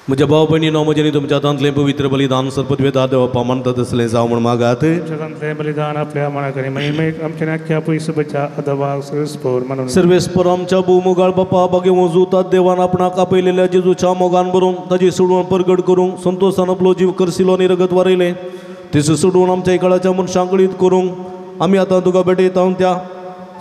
म्हज्या भाव भयणीनो, म्हजें तुमच्या हातांतलें पवित्र बलिदान सर्पद्वेता देवपा मानता तसलें जावं म्हूण मागात. हातांतलें बलिदान आपल्या मनाकरी महिमेक आमच्या आख्या पयसुबच्या अदवाक सर्वस्फोर म्हणून सर्वेस्पर आमच्या भूमुगाळ बापा बागे वजूतात देवान आपणाक आपयलेल्या जेजूच्या मोगान भरून ताची सोडून परगट करूंक संतोशान आपलो जीव करसिलो आनी रगत वारयलें. तेच सोडून आमच्या इकाळाच्या मनशांक कळीत करूंक आमी आतां तुका भेटयता. त्या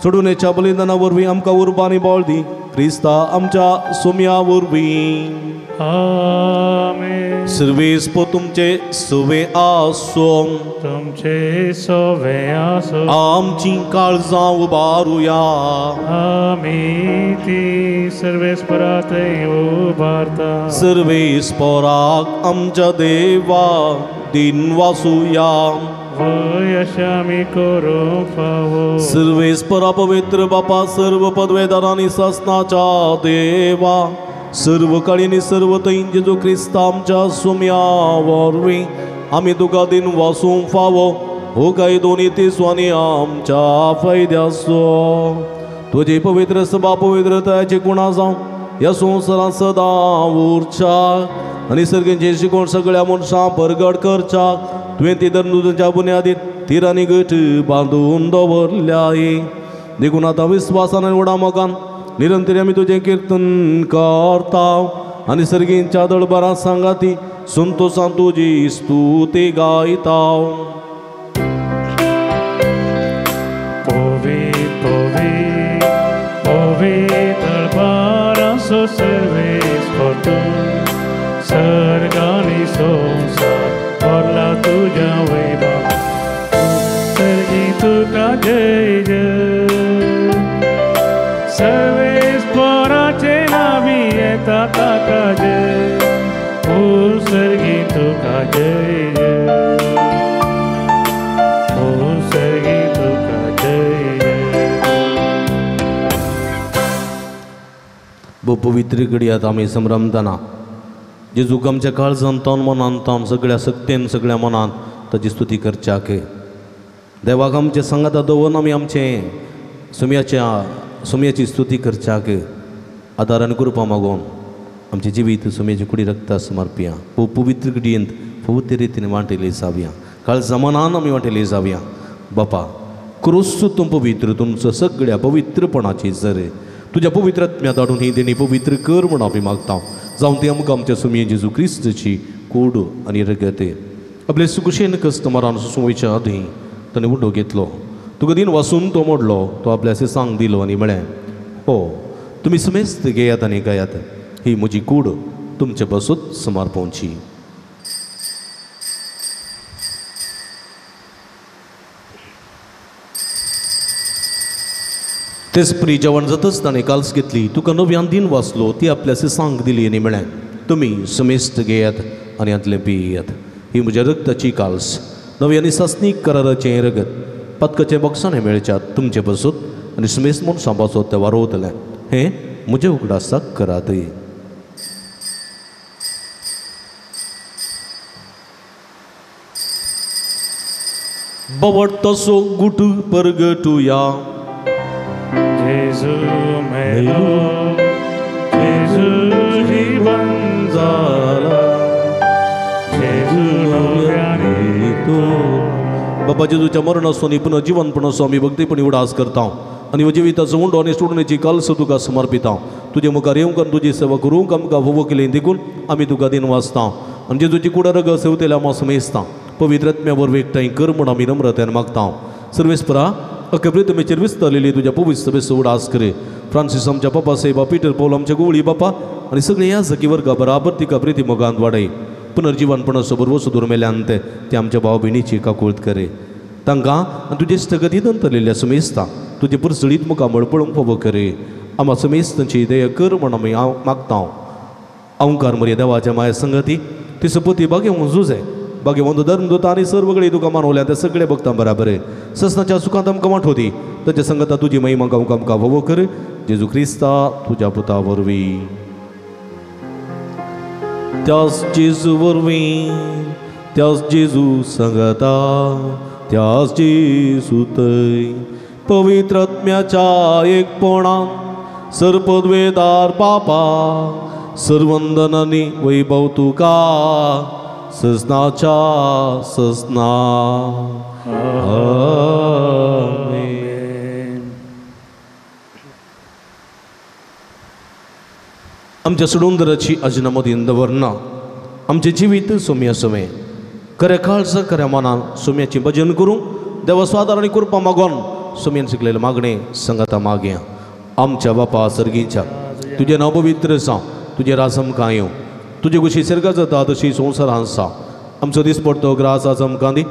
सोडूनेच्या बलिदाना वरवीं आमकां उर्बा आनी बळ दी, क्रिस्ता आमच्या सोम्या वरवीं. आमेन. सर्वेस्पर तुमचे सवे आसूं, तुमचे सवे आसूं, आमची काळजां उबारुया. आमी ती सर्वेस्परांतय उबारता. सर्वेस्पराक आमच्या देवा दिन वासुया. अपयश आम्ही करूंक फावो. सर्वेस्परा पवित्र बापा सर्व पदवेदारांनी शासनाच्या देवा सर्व काळीनी सर्व तैन जेजू ख्रिस्त आमच्या सुम्या वरवी आम्ही तुका दिन वासूंक फावो हो काय दोन्ही तिसवानी आमच्या फायद्याचो. तुझे पवित्र सभा पवित्रताचे गुणा जावं या संवसारांत सदा उरच्या आनी सर्गेचे शिकोण सगळ्या मनशां परगट करच्या. तुवें ती धर्नुजाच्या बुन्यादीत तिरांनी घट बांदून दवरल्याय. देखून आतां विस्वासान आनी उडामोगान निरंतर आमी तुजें कीर्तन करता आनी सर्गींच्या दळबारां सांगाती संतोषान तुजी स्तुती गायता. दळबारांचो सर्वेस परतून सर्गांनी संवसार भरला तुज्या वैभव. सर्गी तुका जय जय. सर्वेस्पराचे नावी येता ताका जय. ओ सर्गी तुका जय जय. ओ सर्गी तुका जय जय. पवित्र घडयात आमी संभ्रमतना जेजूक आमच्या काळजान तन मनान तन सगळ्या शक्तीन सगळ्या मनान ताची स्तुती करच्याक. देवाक आमचे सांगाता दवरून आमी आमचे सुम्याची स्तुती करच्याक आदार आनी कृपा मागून आमचे जिवीत सुम्याची कुडी रक्ता समर्पिया. पवित्र घडयेंत पवित्र रितीन वांटेली जावया. काळजा मनान आमी वांटेली जावया. बापा क्रोस्त तूं पवित्र तुमचो सगळ्या पवित्रपणाची जर तुज्या पवित्रात्म्यात हाडून ही देणी पवित्र कर म्हूण आमी मागता. जावं ती आमकां आमच्या सुमये जेजू क्रिस्ताची कूड आनी रगत आपले सुकुशेन कस्टमरान सुसोवच्या आदीं ताणें उडो घेतलो. तुका दिन वासून तो मोडलो तो आपल्याचे सांग दिलो आनी म्हळें हो तुमी समेस्त घेयात आनी गायात ही म्हजी कूड तुमचे बसूत समर्पणची. तेच परी जेवण जातच ताणें काल्स घेतली तुका नव्यान दिन वाचलो ती आपल्याचे सांग दिली आनी म्हळें तुमी समेस्त घेयात आनी आदले पियात ही म्हज्या रगताची काल्स नव्यानी सासनीक कराराचें रगत पदकाचें बॉक्सांनी मेळच्यात तुमचे बसूत आनी समेस्त म्हूण सांबाचोत ते वारोवतलें हें म्हजे उगडासाक करात. बवट तसो गुट परगटुया. जेजू मेलो जेजू जीवन जाला जेजू नव्यानी तो बाबा जेजूच्या मरणाचो आनी पुनर्जीवनपणाचो आमी भक्तीपणी उडास करता आनी हो जिविताचो उंडो आनी सोडणेची काल्स तुका समर्पिता. तुजे मुखार येवंक आनी तुजी सेवा करूंक आमकां फोव केलें देखून आमी तुका दिन वाचता आनी जेजूची कुडा रग सेवतेल्या आमी समेजता. पवित्रात्म्या वरवीं एकठांय कर म्हूण आमी नम्रतेन मागता. सर्वेस्परा अख्खे प्रितमेचेर विस्तारलेली तुज्या पवित्र सभेचो उडास करे. फ्रांसीस आमच्या पप्पा सेवा पिटर पौल आमच्या गोवळी बापा आनी सगळे ह्या सखी वर्गा बराबर तिका प्रिती मोगांत वाडय. पुनर्जीवनपणाचो बरोबर सुदूर मेल्यान ते आमच्या भाव भयणीची काकूळट करे. तांकां आनी तुजे स्थगतीत अंतरलेल्या समेस्ता तुजे पुरसळीत मुखां मळपळूंक फोव करे. आम्हा समेस्तांची दया कर म्हूण आमी मागता. अवंकार मरे देवाच्या माया संगती ती सपती बागेवंत झुजे बागेवंत धर्मदूता आनी सर्वगळी तुका मानवल्या त्या सगळे भक्तां बराबर ससनाच्या सुखांत आमकां वांठोवती ताच्या संगता तुजी महिमा गावंक आमकां फोव कर. जेजू क्रिस्ता तुज्या पुता वरवीं त्याच जेजू वरवीं त्याच जेजू संगता त्याच जेजू थंय पवित्रात्म्याच्या एकपणान सरपदवेदार बापा सर्वंदनांनी वैभव तुका ससनाच्या ससना. आमच्या सुडुंदराची अजनमदीन दवरना आमचे जिवीत सोम्या सोमे खऱ्या काळजा खऱ्या मनान सोम्याची भजन करूं देवा स्वादार आनी कृपा मागोन सोम्यान शिकलेले मागणे संगता मागया. आमच्या बापा सर्गीच्या तुजें नांव पवित्र जावं तुजें राज आमकां येवं तुजे कुशी सर्गा जाता तशी संवसारांत आसा. आमचो दीस पडतो ग्रास आज आमकां दी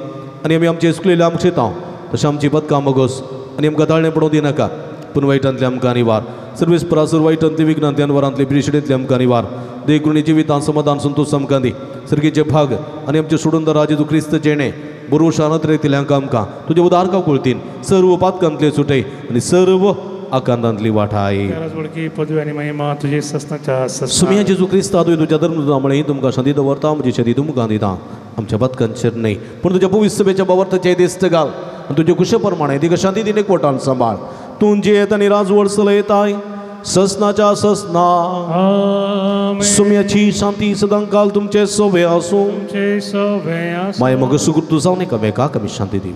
आनी आमी आमचे इस्कुलेले आमकां शितां तशें आमची पदकां मागोस आनी आमकां ताळणें पडोवं दिनाका पूण वायटांतले आमकां निवार. सर्वेस परासर वायटांतले विघ्नांतल्यान वरांतले पिरिशडेंतले आमकां निवार. देखून जिवितांत समाधान संतोश आमकां दी सर्गेचे भाग आनी आमचे सोडून राजे तूं क्रिस्त जेणे बरोबर शांत राहतल्यांक आमकां तुजे उदारका कोळतीन सर्व पातकांतले सुटय आनी सर्व आकांतांतली वाठाय त्यालाच वडकी पदवी आनी महिमा तुजे ससनाच्या सुमिया जेजू क्रिस्त हातूंत तुज्या धर्मदूतामुळे तुमकां शांती दवरता म्हजी शांती तुमकां दिता आमच्या पतकांचेर न्हय पूण तुज्या पवित्र सभेच्या बाबतीचे दिश्ट घाल आनी तुजे कुशे प्रमाणे तिका शांती दिने कोटान सांबाळ तूं जेत आनी राजवड चलयताय ससनाच्या ससना सुम्याची शांती सदां काल तुमचे सोबे आसूं तुमचे सोबे आसूं माय मग सुगुर तू जावन एकामेका कमी शांती दी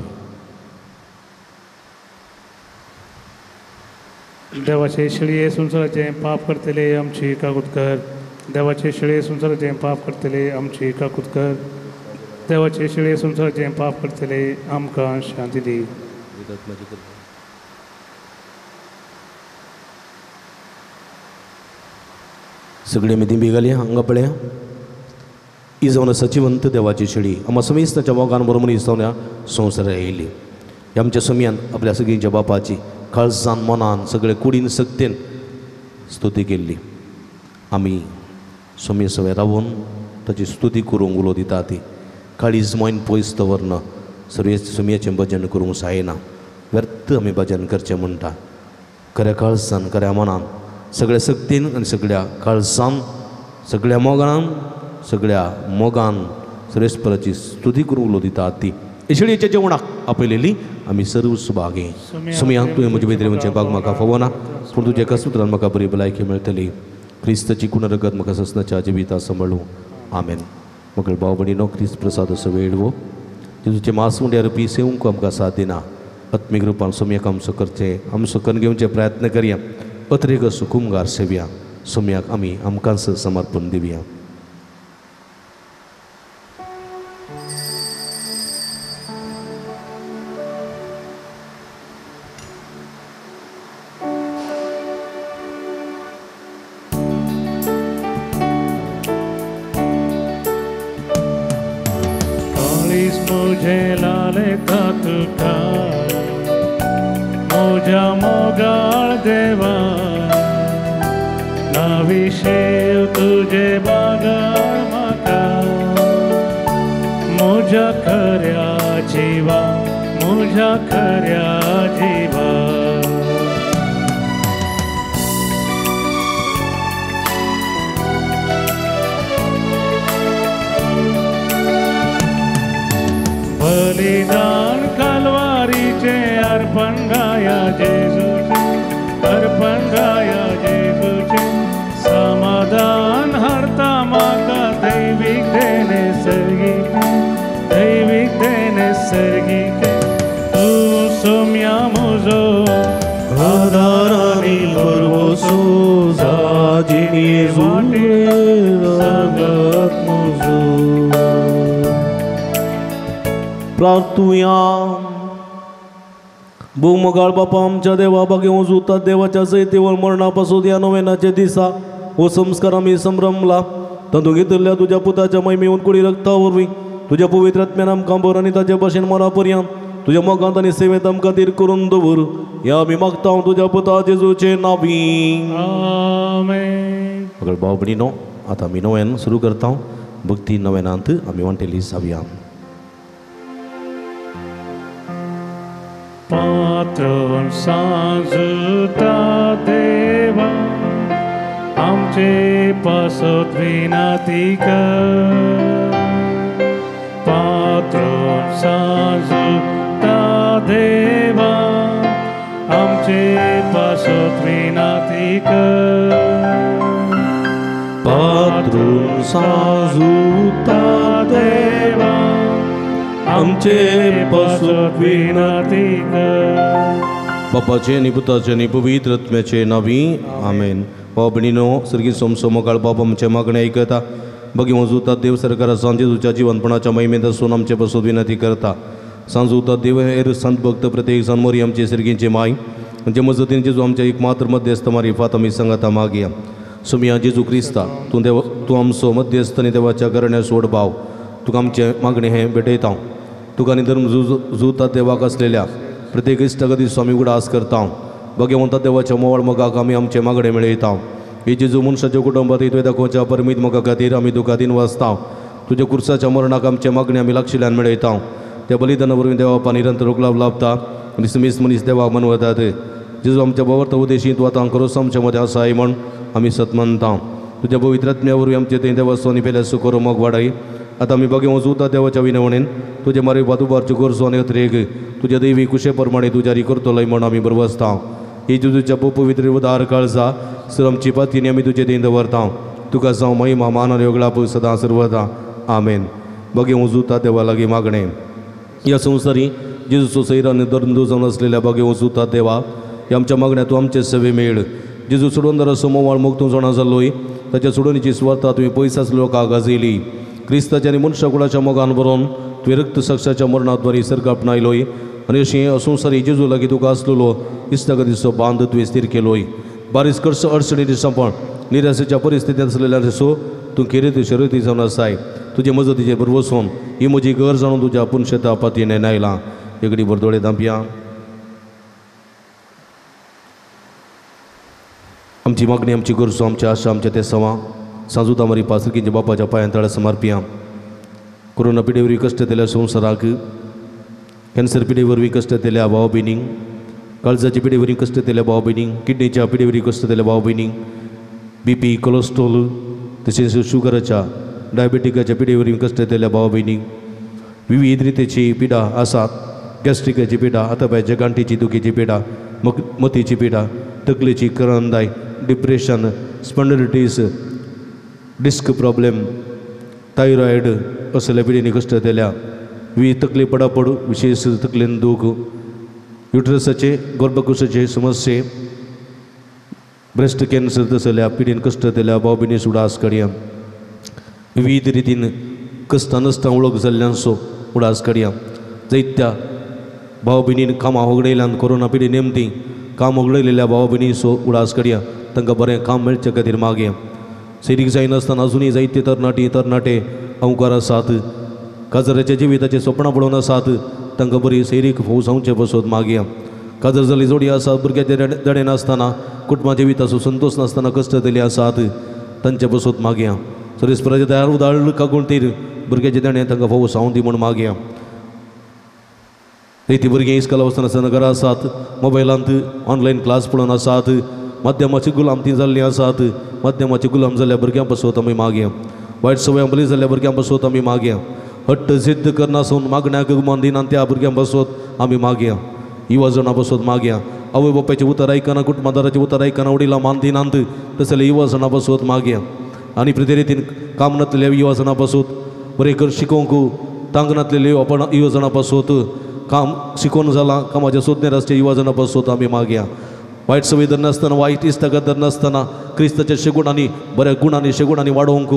देवाचे शिळये संसाराचे पाप करतले आमची काकूत कर देवाचे शिळे संसाराचे पाप करतले आमची काकूत कर देवाचे शिळे संसाराचे पाप करतले आमकां शांती दी सगळे मिती बिगल्या हांगा पळया ही जावन सचिवंत देवाची शिडी आम्हा समेस्ताच्या मोगान बरोबर इसवण्या संवसार येयली आमच्या सुमयान आपल्या सगळींच्या बापाची काळजान मनान सगळे कुडीन सक्तेन स्तुती केल्ली आमी सुमये सवय रावून ताची स्तुती करूंक उलो दिता ती काळीज मोयन पयस दवरना सर्व सुमयाचें भजन करूंक जायना व्यर्थ आमी भजन करचें म्हणटा खऱ्या काळजान खऱ्या मनान सगळ्या सक्तीन आनी सगळ्या काळजान सगळ्या मोगान सुरेस्पराची स्तुती करूंक उलो दिता ती इशळीच्या जेवणाक आपयलेली आमी सर्व सुभागे सुमया तुवें म्हजे भितर म्हणजे भाग म्हाका फवना पूण तुज्या एका सुत्रान म्हाका बरी भलायकी मेळटली क्रिस्ताची कुणरगत म्हाका ससनाच्या जिविता सांबाळूं आमेन मगळ भाव भयणीनो क्रिस्त प्रसाद असो वेळवो जेजूचे मास मुंड्यार पी सेवंक आमकां साथ दिना आत्मीक रुपान सुमयाक आमचो करचें आमचो कन घेवचे प्रयत्न करया अत्रेक असो कुमगार सेवया सुमयाक आमी आमकांच समर्पण दिवया मुझे लाले तुका मोजा मोगाळ देवा नाविशेव तुझे बागाळ म्हाका मोजा खऱ्या जिवा मोजा खऱ्या जिवा बलिदान कलवारीचे अर्पण गाया जेजूचे अर्पण गाया जेजूचे समाधान हरता म्हाका दैविक देणे सर्गीके तू सोम्या म्हजो आधार आनी बरवसो जाजिनी सांगत म्हजो प्रार्थुया भूमगाळ बापा आमच्या देवा बागेवून जुतात देवाच्या सैतेवर मरणापासून या नोवेनाचे दिसा हो संस्कार आम्ही संभ्रमला तातूंत घेतल्या तुझ्या पुताच्या महिमेहून कुडी रक्तावरवी तुझ्या पवित्र आत्म्यान आमकां बर आनी ताचे भाशेन मरा पर्यंत तुझ्या मोगांत आनी सेवेंत आमकां तीर करून दवर या आमी मागता तुझ्या पुता जेजूचे नावी आमेन. सगळे भाव भयणीनो आतां आमी नव्यान सुरू करता भक्ती नव्यानांत आमी वांटेली सावया. पात्रोन सांजुता देवा आमचे पासत विनाती कर पात्रोन सांजुता देवा आमचे पासत विनाती कर पात्रोन सांजुता देवा आमचे पासत विनाती कर. बापाचे आनी पुताचे आनी पवित्र आत्म्याचे नावी आमेन. भाव भयणीनो सर्गीत सोमसो मोगाळ बाप आमचे मागणे आयकता बगी वजूतात देव सरकारा सांजे तुझ्या जीवनपणाच्या महिमेत आसून आमचे पासत विनंती करता. सांज उतात देव हेर संत भक्त प्रत्येक जण मोरी आमचे सर्गींचे माय म्हणजे मजतीन जेजू आमच्या एक मात्र मध्यस्थ मारिफात आमी सांगता मागया. सुमिया जेजू क्रिस्ता तूं आमचो मध्यस्थ आनी देवाच्या करण्या सोड भाव तुका आमचे मागणे हे भेटयता तुका आनी धर्म जुतात देवाक असलेल्या प्रत्येक इश्टगती स्वामी उडास करता. भगवंता देवाच्या मोवाळ मोगाक आमी आमचे मागणे मेळयता. ही जेजू मनशाच्या कुटुंबात इतवे दाखोवच्या परमीत मोगा खातीर आमी दुखातीन वाचता. तुज्या कुर्साच्या मरणाक आमचे मागणे आमी लागशिल्ल्यान मेळयता. त्या बलिदानावरून देवा निरंतर रोखलाभ लाभता आणि समीस मनीस देवा मनवतात जेजू आमच्या बाबत उद्देशी तू आता करोस आमच्यामध्ये असा आहे म्हण आम्ही सत मानता तुझ्या पवित्रात्म्यावरून आमचे ते देवा सोनी पेल्या सुकोर मग वाढाई आता आम्ही बघे वचूता देवाच्या विनवणेन तुझे मारे बाजूबारचे गोरसो आणि रेग तुझ्या दैवी कुशेप्रमाणे तू जारी करतो लय म्हणून आम्ही बरवसता ही तुझ्या पवित्र उदार काळजा सर आमची पातीने आम्ही तुझे देंद वरता तुका जाऊ महिमा मान आणि योगलाप सदा सर्वदा आमेन बघे वचूता देवा लागे मागणे या संसारी जेजूचो सैराने दरंदू जाऊन असलेल्या बघे वचूता देवा या आमच्या मागण्या तू आमचे सेवे मेळ जेजू सोडून जरा समोवाळ मुक्तून जाणा जाल्लोय ताच्या सोडणीची स्वार्था तुम्ही पैसाच लोकांक गाजयली क्रिस्ताच्या आणि मनुष्यकुळाच्या मोगान बरोवन तुवें रक्त साक्षाच्या मरणाद्वारे सर्ग आपणायलोय आणि अशी असंसारी जेजू लागीं तुका आसलेलो इश्टागतीचो बांद तुवें स्थिर केलोय बारीक कर्स अडचणी दिसापण निराशेच्या परिस्थितीत असलेल्या सो तूं खेरीत शर्यती जावन आसाय तुजे मजतीचेर बरोबर वचून ही म्हजी घर जाणून तुज्या पुणशेता पातयेन नायला एकडी बरदोळे दांपया आमची मागणी आमची गरजो आमची आशा आमच्या ते सवा सांजुता मारी पासरकीच्या बापाच्या पांयांतळा समर्पिया कोरोना पिडे वरवीं कश्ट दिल्या संवसाराक कॅन्सर पिडे वरवीं कश्ट दिल्या भाव भयणींक काळजाच्या पिडे वरवीं कश्ट दिल्या भाव भयणींक किडनीच्या पिडे वरवीं कश्ट दिल्या भाव भयणींक BP कोलेस्ट्रॉल तशेंच शुगराच्या डायबेटिकाच्या पिडे वरवीं कश्ट दिल्या भाव भयणींक विविध रितीची पिडा आसात गॅस्ट्रिकाची पिडा हातापायाच्या गांठीची दुखीची पिडा मतीची पिडा तकलेची करंदाय डिप्रेशन स्पॉन्डिलिटीस डिस्क प्रॉब्लेम थायरॉयड असल्या पिढीने कश्ट दिल्या विविध तकली पडापड विशेष तकलेन दूख युट्रसाचे गर्भकोशाचे समस्ये ब्रेस्ट कॅन्सर तसल्या पिढीन कश्ट दिल्या भाव भयणी उडास काडया विविध रितीन कश्ट नसता वळख जाल्ल्यांचो उडास काडया जायत्या भाव भयणीन कामां होगडयल्यान कोरोना पिढी नेमती काम होगडयलेल्या भाव भयणीचो उडास काडया तांकां बरें काम मेळचे खातीर मागया सैरीक जायनासतना अजुनूय जायते तरणाटे अवकार आसात काजराच्या जिविताचे स्वप्नां पळोवन आसात तांकां बरी सैरीक फौज जावचे बसत मागया काजर जाली जोडी आसात भुरग्याचे दडे नासतना कुटुंबा जिविताचो संतोष नासतना कश्ट दिले आसात तांचे बसत मागया सरेस्पराचे तयार उदाहरण कागून तीर भुरग्याचे देणे तांकां फौज जावं दी म्हूण मागया ती भुरगीं इस्कॉला वचनासतना घरा आसात मोबायलांत ऑनलायन क्लास पळोवन आसात माध्यमाची गुलामती जाल्ली आसात माध्यमाची गुलाम जाल्ल्या भुरग्यां पासत आमी मागया वायट संवय बली जाल्ल्या भुरग्यां पासत आमी मागया हट्ट जिद्द करनासून मागण्याक गुमान दिनान त्या भुरग्यां पासत आमी मागया युवा जणां पासत मागया आवय बापायचें उतर आयकना कुटुंबादाराचें उतर आयकना वडिलां मान दिनांत तसले युवा जणां पासत मागया आनी प्रते रितीन काम नातलेल्या युवा जणां पासत बरें कर शिकोवंक तांग नातलेले युवा जणां पासत काम शिकोवन जालां कामाच्या सोदनेर आसचे युवा जणां पासत आमी मागया वायट संवय धर नासतना वायट इश्टागत धर नासतना क्रिस्ताच्या शेगुणांनी बऱ्या गुणांनी शेगुणांनी वाडोवंक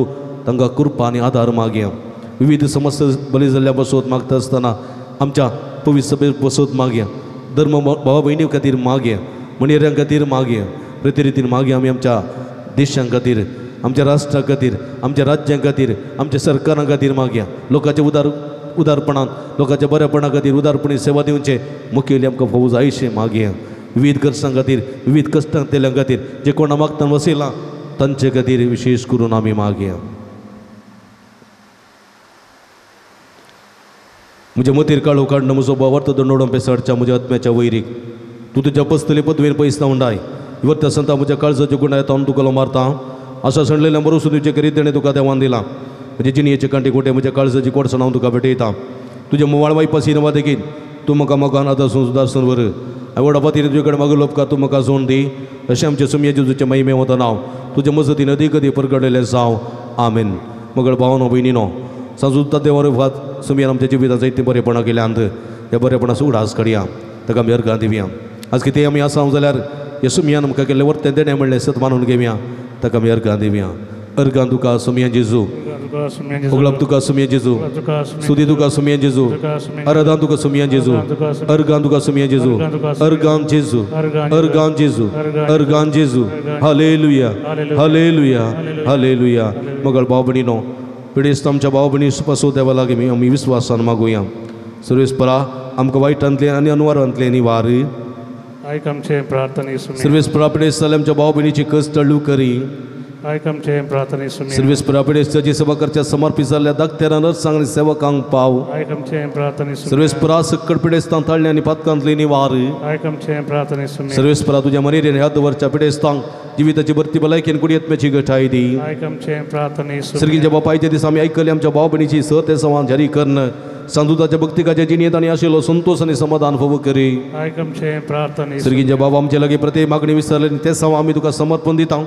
तांकां कृपा आनी आदार मागया विविध समस्या बली जाल्ल्या बसत मागता आसतना आमच्या पवित्र सभेर बसत मागया धर्म भावा भयणी खातीर मागया मणिऱ्यां खातीर मागया प्रते रितीन मागया आमी आमच्या देशां खातीर आमच्या राष्ट्रा खातीर आमच्या राज्यां खातीर आमच्या सरकारां खातीर मागया लोकांच्या उदारपणान लोकांच्या बऱ्यापणा खातीर उदारपणी सेवा दिवचे मुखेली आमकां फौज आयुश्य मागया विविध गरजां खातीर विविध कश्टां तेल्या खातीर जे कोणा मागतना वसयलां तांचे खातीर विशेष करून आमी मागया म्हज्या मतीर काळो काडना म्हजो भावार्थ दंडोवण पेसाडच्या म्हज्या आत्म्याच्या वैरीक तूं तुज्या पस्तले पदवेन पयस उंडाय इवत्या संता म्हज्या काळजाच्या गुणाय तावन तुका मारता अशा सणलेल्या बरोसून तुजे करीत तेणें तुका देवान दिलां म्हणजे जिणयेचे कांटे कोटे म्हज्या काळजाची कोडसाण हांव तुका भेटयता तुज्या मोवाळ वायपासी नवा देखीत तूं म्हाका मोगान आदारसून सुदारसून व्हर आवडा पातीर तुजे कडेन मागलो उपकार तूं म्हाका जोड दी अशें आमचे सुमये जेजूचे महिमे वता नांव तुज्या मजतीन अदीक अदीक परगडलेलें जावं आमेन मगळ भावनो भयणीनो सांजुता देवार फात सुमयान आमच्या जिवितांत जायते बरेपणां केल्यांत त्या बरेपणाचो उडास काडया ताका आमी अर्गां दिवया आज कितें आमी आसा जाल्यार ह्या सुमयान आमकां केल्लें वर्तें देणें म्हणलें सत मानून घेवया ताका आमी अर्गां दिवया अर्गां तुका सुमया जेजू उगलाप तुका सुमया जेजू स्तुती तुका सुमया जेजू आराधना तुका सुमया जेजू अर्गां तुका सुमया जेजू अर्गां जेजू अर्गां जेजू अर्गां जेजू हालेलुया हालेलुया हालेलुया मगळ भाव भयणीनो पिडेस्त आमच्या भाव भयणी पासून देवा लागीं आमी विस्वासान मागुया सर्वेस्परा आमकां वायटांतले आनी अनुवारांतले निवार आयक आमचे प्रार्थना सर्वेस्परा पिडेस्त जाल्यार आमच्या भाव भयणीची कस टळू करी आयकमचे प्रार्थने सुमी सर्वेस पिडेस्ताची सेवा करच्या समर्पित जाल्ल्या धाकट्या नर्सांनी सेवकांक पाव आयकमचे प्रार्थने सुमी सर्वेस परा सकट पिडेस्तां ताळणे आनी पातकांतली निवार आयकमचे प्रार्थने सुमी सर्वेस परा तुझ्या मनेरेन ह्या दवरच्या पिडेस्तांक जिविताची भरती भलायकेन कुडी आत्म्याची घटाय दी आयकमचे प्रार्थने सुमी सर्गीच्या बापायच्या दिसा आमी आयकले आमच्या भाव भयणीची सर ते संवाद जारी करण सांदुताच्या भक्तिकाच्या जिणेत आनी आशिल्लो संतोष आनी समाधान फोव करी आयकमचे प्रार्थने सर्गीच्या बाबा आमचे लागीं प्रत्येक मागणी विसरले ते संवाद आमी तुका समर्पण दिता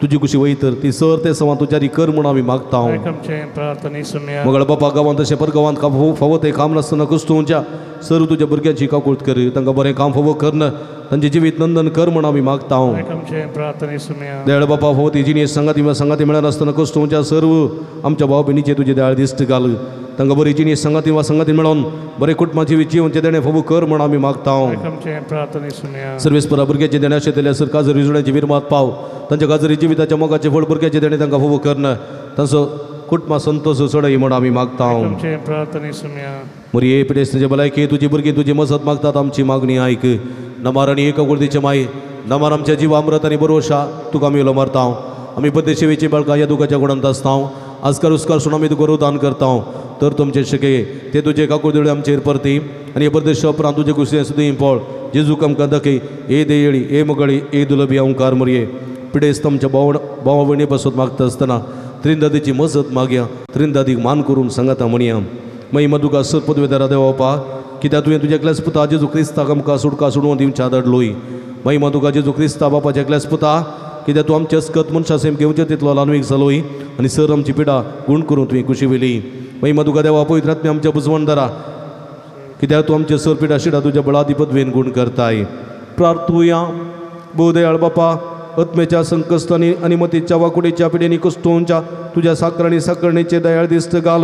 तुजी कुशी वय तर ती सर ते संवाद तुज्या कर म्हूण आमी मागता आयकमचे प्रार्थने सुमी मगळ बापा गांवांत तशें परगांवांत फावो ते काम नासतना कुस्तुंच्या सर तुज्या भुरग्यांची काकूट कर तांकां बरें काम फावो करन तांचे जिवीत नंदन कर म्हूण आमी मागता आयकमचे प्रार्थने सुमी दयाळ बापा फावो ती जिणी संगाती मेळनासतना कुस्तुंच्या सर्व आमच्या भाव भयणीचे तुजे दयाळ दिश्ट घाल तांकां बरी जिणी संगाती मेळोन बरे कुटुंबाची जिवनचे देणे फावो कर म्हूण आमी मागता आयकमचे प्रार्थने सुमी सर्वेस परा भुरग्याचे देणे आशिल्ले सर काजर विजोड्याची विरमात पाव तांच्या काजरी जिविताच्या मोगाचे फळ भुरग्याचे देणे तांकां फावो करन तांचो कुटुंबा संतोष चडय म्हूण आमी मागता आयकमचे प्रार्थने सुमी मोरये पिडेस्ताचे भलायकी तुजी भुरगीं तुजी मजत मागतात आमची मागणी आयक नमार आनी एक कुर्दीचे माय नमार आमच्या जीव अमृत आनी भरोशा तुका आमी उलो मारता आमी पद्दतशीरची बाळकां ह्या दुखाच्या गुणांत आसता आजकार उसकार सुण आमी तुका रोदान करता तर तुमचे शके ते तुजे काकुळदेवळे आमचेर परती आनी हे परदेश उपरांत तुजे कुसरे सुद्दां पळ जेजूक आमकां दाखय ए देयळी ए मगळी ए दुलभी ओंकार मोरये पिडेस्त आमच्या भावा भयणी पासून मागता आसतना त्रिंदादीची मजत मागया त्रिंदादीक मान करून सांगाता म्हणया महिमा तुका सर पदवेदारा देवपा कित्याक तुवें तुज्या एकल्याच पुता जेजू क्रिस्ताक आमकां सुटका सोडून दिवच्या धाडलोय महिमा तुका जेजू क्रिस्ता बापाच्या एकल्याच पुता कित्याक तूं आमच्या अस्कत मनशा सेम घेवचें तितलो लानवीक जालोय आनी सर आमची पिडा गुण करून तुवें खुशी वेली महिमा तुका देवा पवित्र आत्म्या आमच्या बुजवणदारा कित्याक तूं आमचे सर पिडा शिडा तुज्या बळाधिपतवेन गुण करताय प्रार्थुया बोदयाळ बापा आत्मेच्या संकस्तांनी आनी मतीच्या वाकुडीच्या पिडेनी कुस्तोंच्या तुज्या साकरांनी साकरणेचे दयाळ दिश्ट घाल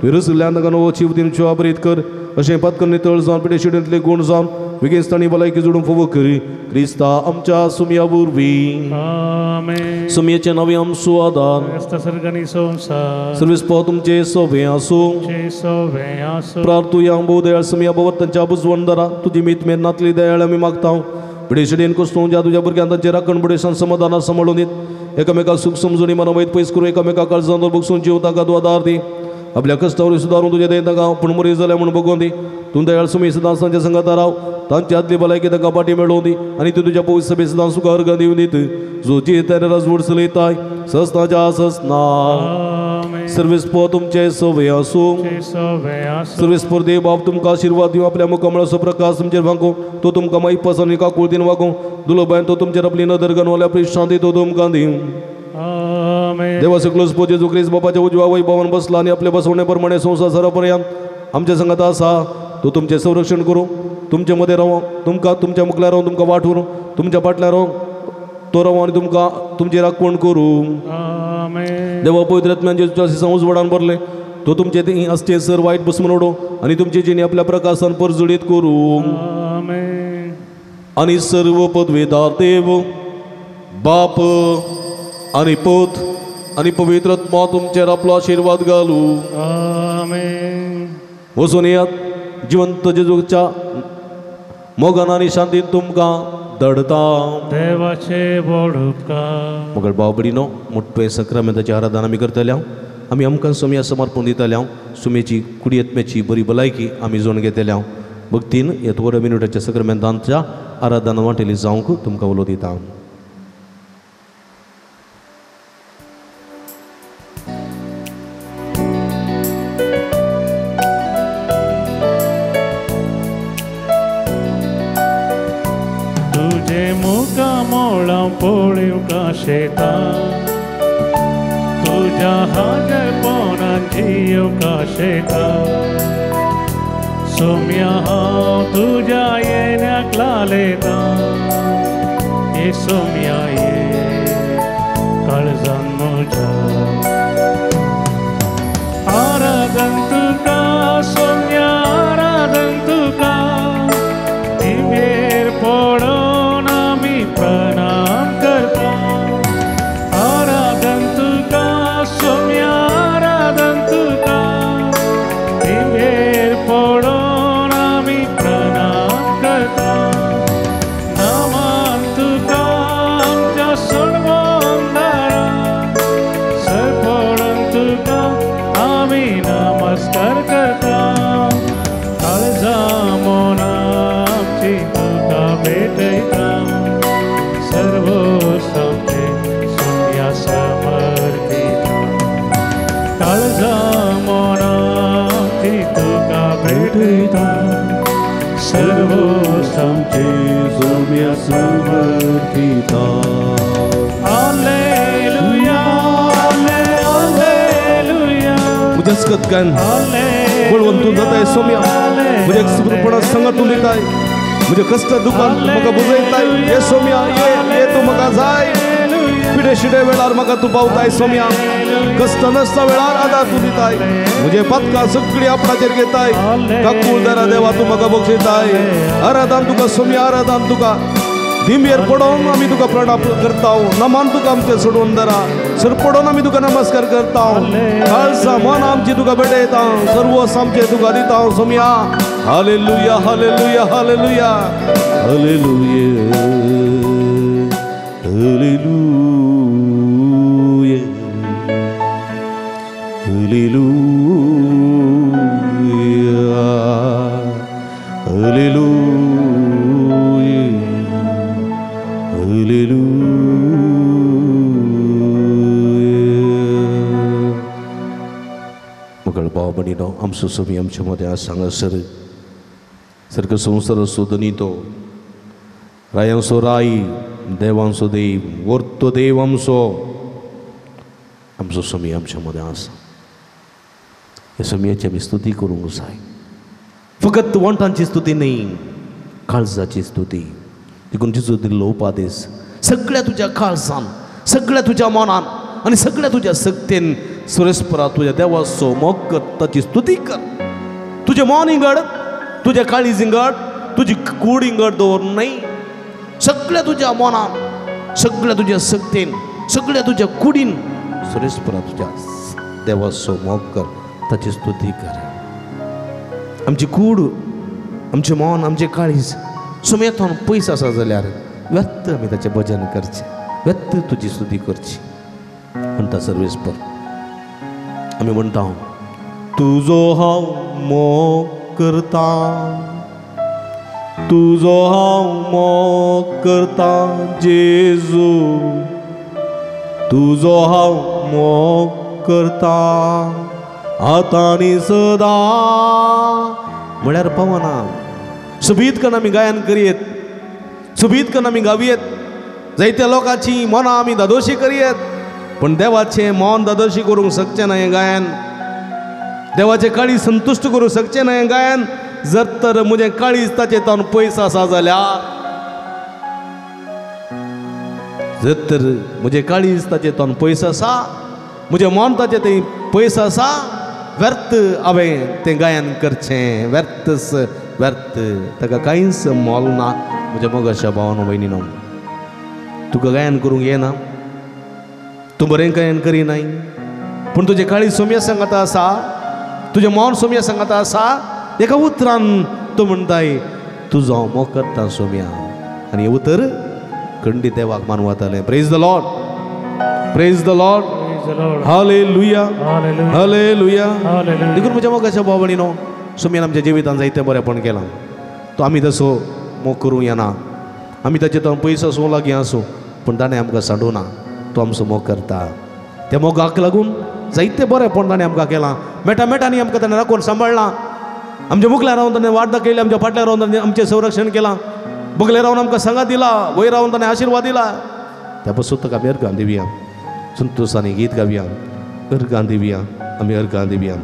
तुवें रसल्ल्यान नो जीव दिन बरीत कर अशें पत्कन नितळ जावन पिडे शिडेंतले गुण जावन विगेस्तांनी भलायकी जोडून फोव करी क्रिस्ता आमच्या सुमया वरवीं आमेन सुमयेचे नवे आमचो आदार esta सर्गनी संसार सर्वीस पाव तुमचे सोबे आसूं सोवे आसो प्रार्थुया बोदयाळ सुमया भवतांच्या बुजवणदारा तुजी मीत मेरनातली दयाळ आमी मागता पिडे शिडेन कुस्तोंच्या तुज्या भुरग्यांक तांचे राखण बुडेसान समाधानात सांबाळून दीत एकामेकाक सुख समजुनी मना वैत पयस करून एकामेकाक काळजांत बगसून जीव ताका तूं आदार दी आपल्या कश्टावरी सुदारून तुझे दे ताका पूण मरी जाल्या म्हूण बगोवन दी तूं दयाळ सुमी सदां तांच्या संगात राव तांची आदली भलायकी ताका पाटी मेळोवन दी आनी तूं तुज्या पवित्र सभे सदां सुखार दिवन दीत जो जियेतारे राजवड चलयताय सस्ताच्या सस्ना सर्वेस पो तुमचे सोवे आसूं सोवे आसो सर्वेस पर देव बाप तुमकां आशिर्वाद दिवं आपल्या मुखामळाचो प्रकाश तुमचेर वागो तो तुमकां माई पसंद काकूळ दिन वागो दुलोबायन तो तुमचेर आपली नदर गनवाल्या आपली शांती तो तुमकां दी आमेन देवा सकलो स्पो जेजू ख्रिस्त बापाच्या उजव्या वैभवान बसला आणि आपल्या बसवण्याप्रमाणे संसार सरापर्यंत आमच्या संगात आसा तो तुमचे संरक्षण करू तुमच्या मध्ये राहो तुमकां तुमच्या मुखल्यार रावन तुमकां वाटून तुमच्या फाटल्यान राव तो राव आनी तुमकां तुमची राखण करू आमेन देवा पवित्र आत्म्यान जेजूच्या सिसां उजवाडान भरले तो तुमचे ती आसचे सर वायट बसमन उडो आनी तुमची जिणी आपल्या प्रकाशान परजुडीत करू आमेन आणि सर्व पदवेदार देव बाप आणि पुत आणि पवित्र आत्मा तुमचेर आपलो आशीर्वाद घालू आमेन वचून येयात जिवंत जेजूच्या मोगान आनी शांतीन तुमकां धडता देवाचे व्हड उपकार मगळ भाव भयणीनो मोठे संक्रमेंताची आराधना आमी करतले आमी आमकां सुमया समर्पण दितले सुमेची कुडी आत्म्याची बरी भलायकी आमी जोण घेतले भक्तीन हे थोड्या मिनटाच्या संक्रमेंतांच्या आराधना वाटेली जावंक तुमकां उलो दिता तुझे मुगा मोळा पोळीव काशेता तुझ्या हाजर पोना जीव काशेता सोम्या हांव तुझ्या येण्याक लालेता हे सोम्या ये काळजान म्हज्या आराधन तुका सोम्या आराधन तुका तिमेर पडोन आमी प्रणाम करता आराधन तुका सोम्या आराधन तुका तिमेर पडोन आमी प्रणाम करता नमान तुका आमच्या सोडवोंदारा आम्ही नमस्कार करता काळजा मोना आमची तुका भेटयता सर्व सामके सोम्या समर्पिता काळजा मोना आमची तुका भेटयता सर्व सामके सोम्या समर्पिता हालेलुया हालेलुया मुझे सकतकन बळवंतून जात आहे सोम्या मुझे समर्पणा संगत उलित आहे मुझे कष्ट दुकान मका बुजयताय ये सोम्या ये तू मका जाय पिढे शिडे वेळार मका तू पावताय सोम्या कष्ट नसता वेळार आदार तू दिताय मुझे पत्का सगळी आपणाचेर घेताय काकूळ दरा देवा तू मका बक्षिताय आराधन तुका सोम्या आराधन तुका दिमेर पडोवन आमी तुका प्रणाम करताव नमान तुका आमचे सोडून दरा सर पडोवन आमी तुका नमस्कार करताव खालसा मन आमची तुका भेटयता सर्व सामके तुका दिता सोम्या hallelujah hallelujah hallelujah hallelujah hallelujah hallelujah hallelujah मगळ भाव बनिनो आमचो सोमी आमच्या मध्ये आज सांगासर सर्क संसार सोदनी तो रायांसो राई देवांसो देव वर्तो देव आमचो सोमी आमच्या मध्ये आसा हे सोमयाची आमी स्तुती करूंक जाय फकत वंटांची स्तुती न्ही काळजाची स्तुती देखून तिचो दिल्लो उपादेश सगळ्या तुज्या काळजान सगळ्या तुज्या मनान आनी सगळ्या तुज्या सक्तेन सुरेस्परा तुज्या देवाचो मोग कर ताची स्तुती कर तुजें मन इंगड तुज्या काळीज इंगड तुजी कूड इंगड दवर न्ही सगळ्या तुज्या मनान सगळ्या तुज्या सक्तेन सगळ्या तुज्या कुडीन सुरेस्परा तुज्या देवाचो मोग कर ताची स्तुती कर आमची कूड आमचें मन आमचें काळीज सुमेथान पयस आसा जाल्यार व्यक्त आमी ताचें भजन करचें व्यक्त तुजी स्तुती करची म्हणटा सर्वेस्पर आमी म्हणटा तुजो हांव मोग करता तुजो हांव मोग करता जेजू तुजो हांव मोग करता आतां आनी सदां म्हळ्यार पावना सुबीत करून आमी गायन करीत सुबीत करून आमी गावयेत जायत्या लोकांची मनां आमी दादोशी करीत पण देवाचें मन दादोशी करूंक शकचें ना हें गायन देवाचें काळीज संतुश्ट करूंक शकचें ना हें गायन जर तर म्हजें काळीज ताचे तावन पयस आसा जाल्यार जर तर म्हजें काळीज ताचे तावन पयस आसा म्हजें मन ताचें थंय पयस आसा व्यर्थ हांवें तें गायन करचें व्यर्थच व्यर्थ ताका कांयच मोल ना म्हज्या मोगाच्या भावानो भयणीनो तुका गायन करूंक येना तूं बरें गायन करिनाय पूण तुजें काळीज सोम्या सांगात आसा तुजें मन सोम्या सांगात आसा एका उतरान तूं म्हणटाय तुजो हांव मोग करता सोम्या आनी हें उतर खंडीत देवाक मानवतालें praise the Lord praise the Lord hallelujah hallelujah देखून म्हज्या मोगाच्या भाव भयणीनो सोम्यान आमच्या जिवितांत जायतें बरेंपण केलां तो आमी तसो मोग करूं येना आमी ताचे तावन पयस आसूं लागीं आसूं पूण ताणें आमकां सांडूना तो आमचो मोग करता त्या मोगाक लागून जायतें बरेंपण ताणें आमकां केलां मेटांनी आमकां ताणें राखून सांबाळ्ळां आमच्या मुखल्यार रावन ताणें वाट दाखयली आमच्या फाटल्यार रावन ताणें आमचें संरक्षण केलां बगले रावन आमकां सांगात दिला वयर रावन ताणें आशिर्वाद दिला त्या पासून ताका आमी अर्गां दिवया संतोशांनी गीत गावया अर्गां दिवया आमी अर्गां दिवया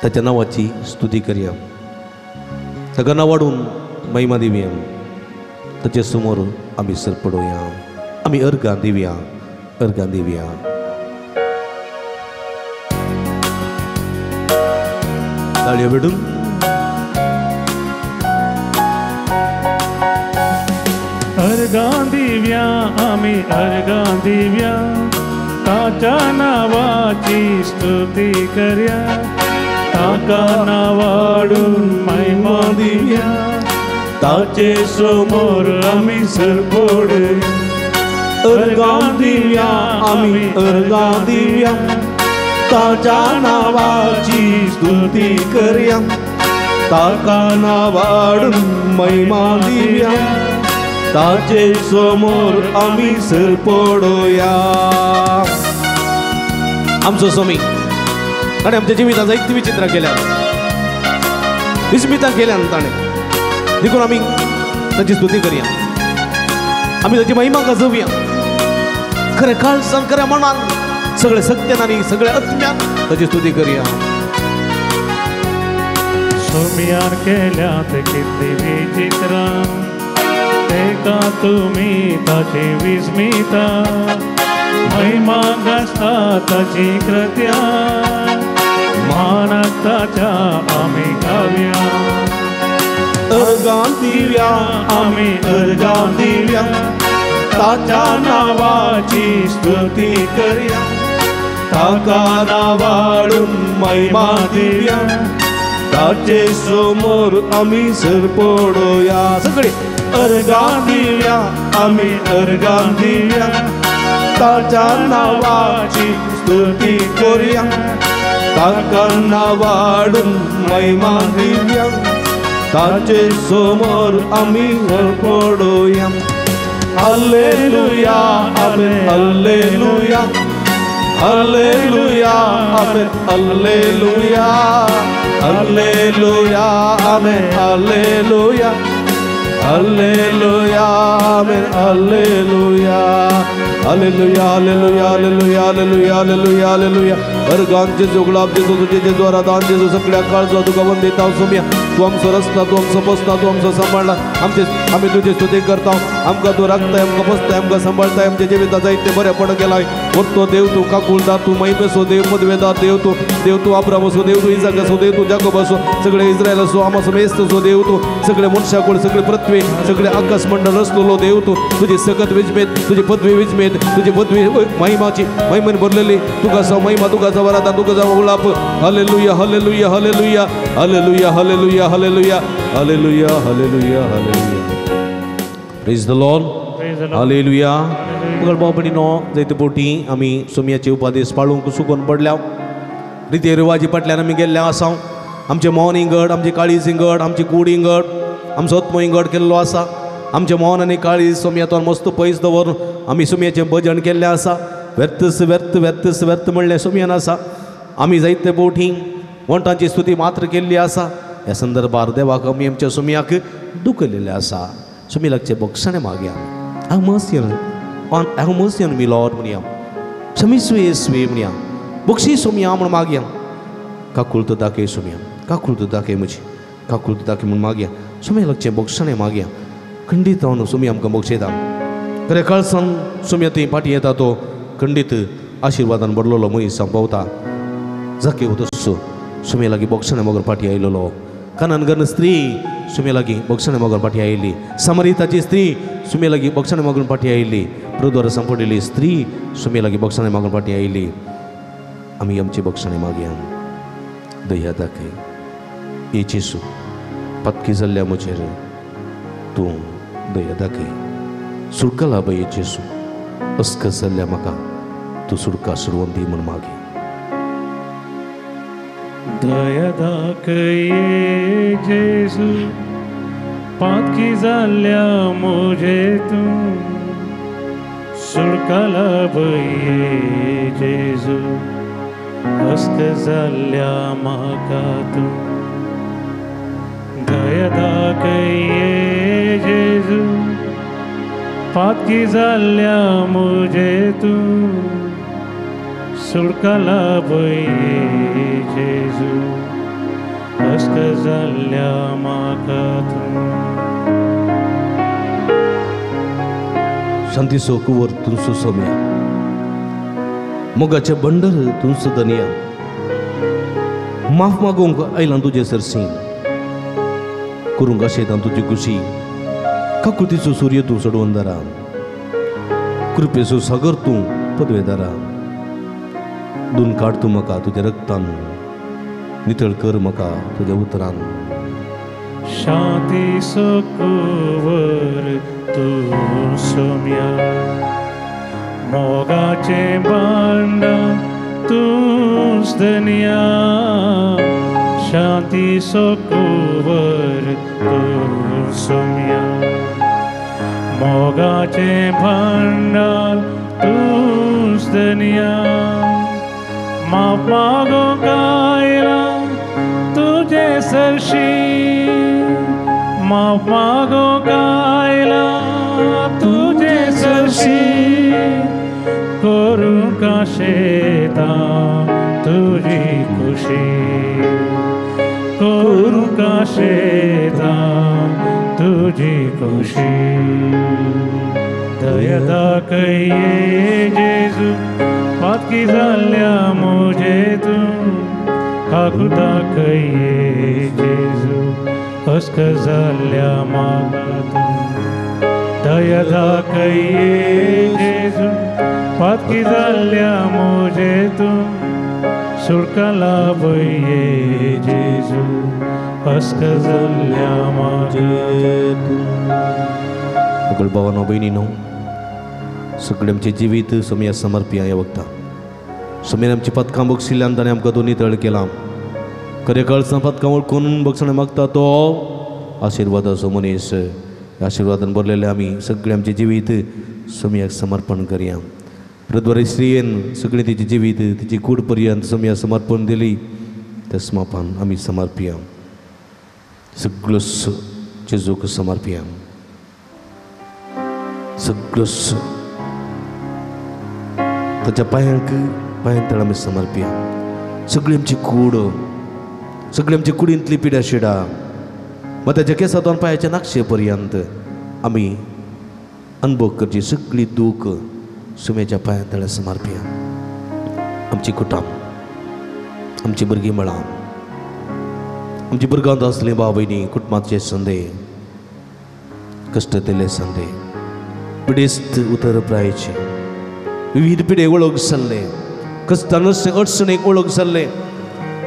ताच्या नांवाची स्तुती करया ताका नांवाडून महिमा दिवया ताचे समोर आमी सरपडोया आमी अर्गां दिवया अर्गां दिवया ताळयो भेटून अर्गां दिव्या आमी अर्गां दिव्या ताच्या नावाची स्तुती करया ताका नावाडून महिमा दिव्या ताचे समोर आमी सरपडया अर्गां दिव्या आम्ही अर्गां दिव्या ताच्या नावाची स्तुती करूया ताका नावाडून महिमा दिव्या ताचे समोर आम्ही सर पडोया आमचो स्वामी आणि आमच्या जिवितांत जायती विचित्रां केल्या विस्मितां केल्या ताणें देखून आमी ताची स्तुती करूया आमी ताची महिमा गाजोवया खरे काळजान खऱ्या मनान सगळे सत्यान आनी सगळे आत्म्यान ताची स्तुती करूया सोम्यान केल्यात कितली विचित्रां तेका तुमी ताची विस्मिता महिमा गाजता ताची कृत्या मानाक ताच्या आमी गावया अर्गां दिव्या आमी अर्गां दिव्या ताच्या नावाची स्तुती करूया ताका नावाडून महिमा दिव्या ताचे समोर आमी सर पडोया सगळे अर्गां दिव्या आमी अर्गां दिव्या ताच्या नावाची स्तुती करूया ताका नावाडून महिमा दिव्या ताचे समोर आमी सर पडोया hallelujah amen hallelujah hallelujah amen hallelujah hallelujah amen hallelujah hallelujah amen hallelujah hallelujah hallelujah hallelujah hallelujah hallelujah hallelujah अर्गांचे जोगलाब जेजू तुझे जेजू आराधन जेजू सगळ्या काळजां तुका वंदिता हांव सोम्या तूं आमचो रस्ता तूं आमचो बसता तूं आमचो सांबाळला आमी तुजी स्तुती करता आमकां तूं राखताय आमकां बसताय आमकां सांबाळताय आमच्या जिवितांत जायते बरेपण केलाय व्हरतो देव तूं काकुळदार तूं महिमेचो देव पदवेदार देव तूं अब्राहमाचो देव तूं इसाकाचो देव तूं जाकोबाचो सगळे इस्रायलाचो आमाचो मेस्तचो देव तूं सगळे मनशाकुळ सगळे पृथ्वी सगळे आकाश मंडळ रचलेलो देव तूं तुजी सकत विजमेत तुजी पदवी विजमेत तुजी पदवी महिमाची महिमेन भरलेली तुका जावं महिमा तुका जावं आराधना तुका जावं उलाप hallelujah hallelujah hallelujah hallelujah hallelujah hallelujah hallelujah hallelujah hallelujah praise the Lord hallelujah मगर बाबडीनो जायते पोटी आमी सोम्याचे उपादेश पाळूंक सुकोन पडल्या रिती रिवाजी फाटल्यान आमी गेल्ले आसा आमचे मोहन इंगड आमची काळीज इंगड आमची कूड इंगड आमचो आत्मो इंगड केल्लो आसा आमचे मोहन आनी काळीज सोम्यातून मस्त पयस दवरून आमी सोम्याचें भजन केल्लें आसा व्यर्थस व्यर्थ व्यर्थस व्यर्थ म्हणलें सोम्यान आसा आमी जायते पोटी वंटांची स्तुती मात्र केल्ली आसा ह्या संदर्भार देवाक आमी आमच्या सोम्याक दुखलेले आसा सोम्याचे बक्षणे मागया हांव मर्सियन मी लॉर्ड म्हणया क्षमिस्वे येसुवे म्हणया बक्षी सोम्या म्हण मागया काकुळत दाखय सोम्या काकुळत दाखय म्हजी काकुळत दाखय म्हण मागया सोम्या लागचें बक्षणे मागया खंडीत हांव सोम्या आमकां बक्षयता खरें काळसान सोम्या थंय फाटी येता तो खंडीत आशिर्वादान बडलोलो मनीस पावता जाके वतसो सोम्या लागीं बक्षणे मोगर फाटी आयलोलो कानानगरन स्त्री सोम्या लागीं बक्षणे मोगर फाटी आयिल्ली समरिताची स्त्री सोम्या लागीं बक्षणे मागून फाटी आयिल्ली प्रद्वार सांपडलेली स्त्री सोम्या लागीं बक्षणे मागून फाटी आयिल्ली आमी आमची बक्षणे मागया दया दाखय हे जेसू पत्की जाल्ल्या म्हजेर तूं दया दाखय सुडका लाभ हे जेसू अस्क जाल्ल्या म्हाका तूं सुडका सुरवून दी म्हूण मागे दया दाखय जेजू पातकी जाल्ल्या म्हजेतूं सुडका लाभ ये जेजू अस्क जाल्ल्या म्हाका तूं दया दाखय जेजू पातकी जाल्ल्या म्हजेतूं सुडका लाभ ये जेजू अस्क जाल्ल्या म्हाका तूं शांतीचो कुंवर तुमचो सोम्या मोगाचे बंडर तुमचो दनिया माफ मागोवंक आयलां तुजे सरसी करूंक आशेतां तुजी खुशी काकुळतीचो सूर्य तूं सोडवून दारा कृपेचो सागर तूं पदवेदारा धुवन काड तूं म्हाका तुज्या रक्तान नितळ कर म्हाका तुज्या उतरान शांतीचो कुंवर तूं सोम्या मोगाचे भांडार तूच धन्या शांती सोकुवर तू सोम्या मोगाचे भांडार तूच धन्या माफ मागो गायला तुझे सरशी माफ मागो गायला तुझे सरशी करू का शेता तुझी खुशी करू का शेता तुझी खुशी दया दाखये जेजू पातकी जाल्या मुझे तू काकू दाखये जेजू अस्क जाल्या मागा तू दया दाखये जेजू पातकी जाल्या मुझे तू सुरकाला बये जेजू अस्क जाल्या मागे तू मुकुल भावानो बहिणीनो सगळे आमचे जिवीत सोम्या समर्पिया ह्या वखदां सोम्यान आमची पदकां बक्षिल्ल्यान ताणें आमकां दोनी तळ केलां खरें कळसां पदकां वळखून बक्षणे मागता तो आशिर्वादाचो मनीस ह्या आशिर्वादान भरलेले आमी सगळे आमचे जिवीत सोम्याक समर्पण करया प्रद्वारी श्रीयेन सगळें तिची जिवीत तिची कूड पर्यंत सोम्या समर्पण दिली त्या समापान आमी समर्पिया सगळोच जेजूक समर्पिया सगळोच ताच्या पांयांतळ आमी समर्पिया सगळी आमची कूड सगळी आमची कुडींतली पिड्या शिडा वा ताच्या केंसांतल्यान पांयाच्या नाक्षे पर्यंत आमी अनुभव करची सगळी दूख सुमेच्या पांयांतळ समर्पिया आमची कुटुंब आमची भुरगीं मळां आमची भुरगांत आसलीं भाव भयणी कुटुंबाचे संदे कश्टतेले संदे पिडेस्त उतर प्रायेचे विविध पिढे वळख जाल्ले कश्टानस्य अडचणेक वळख जाल्ले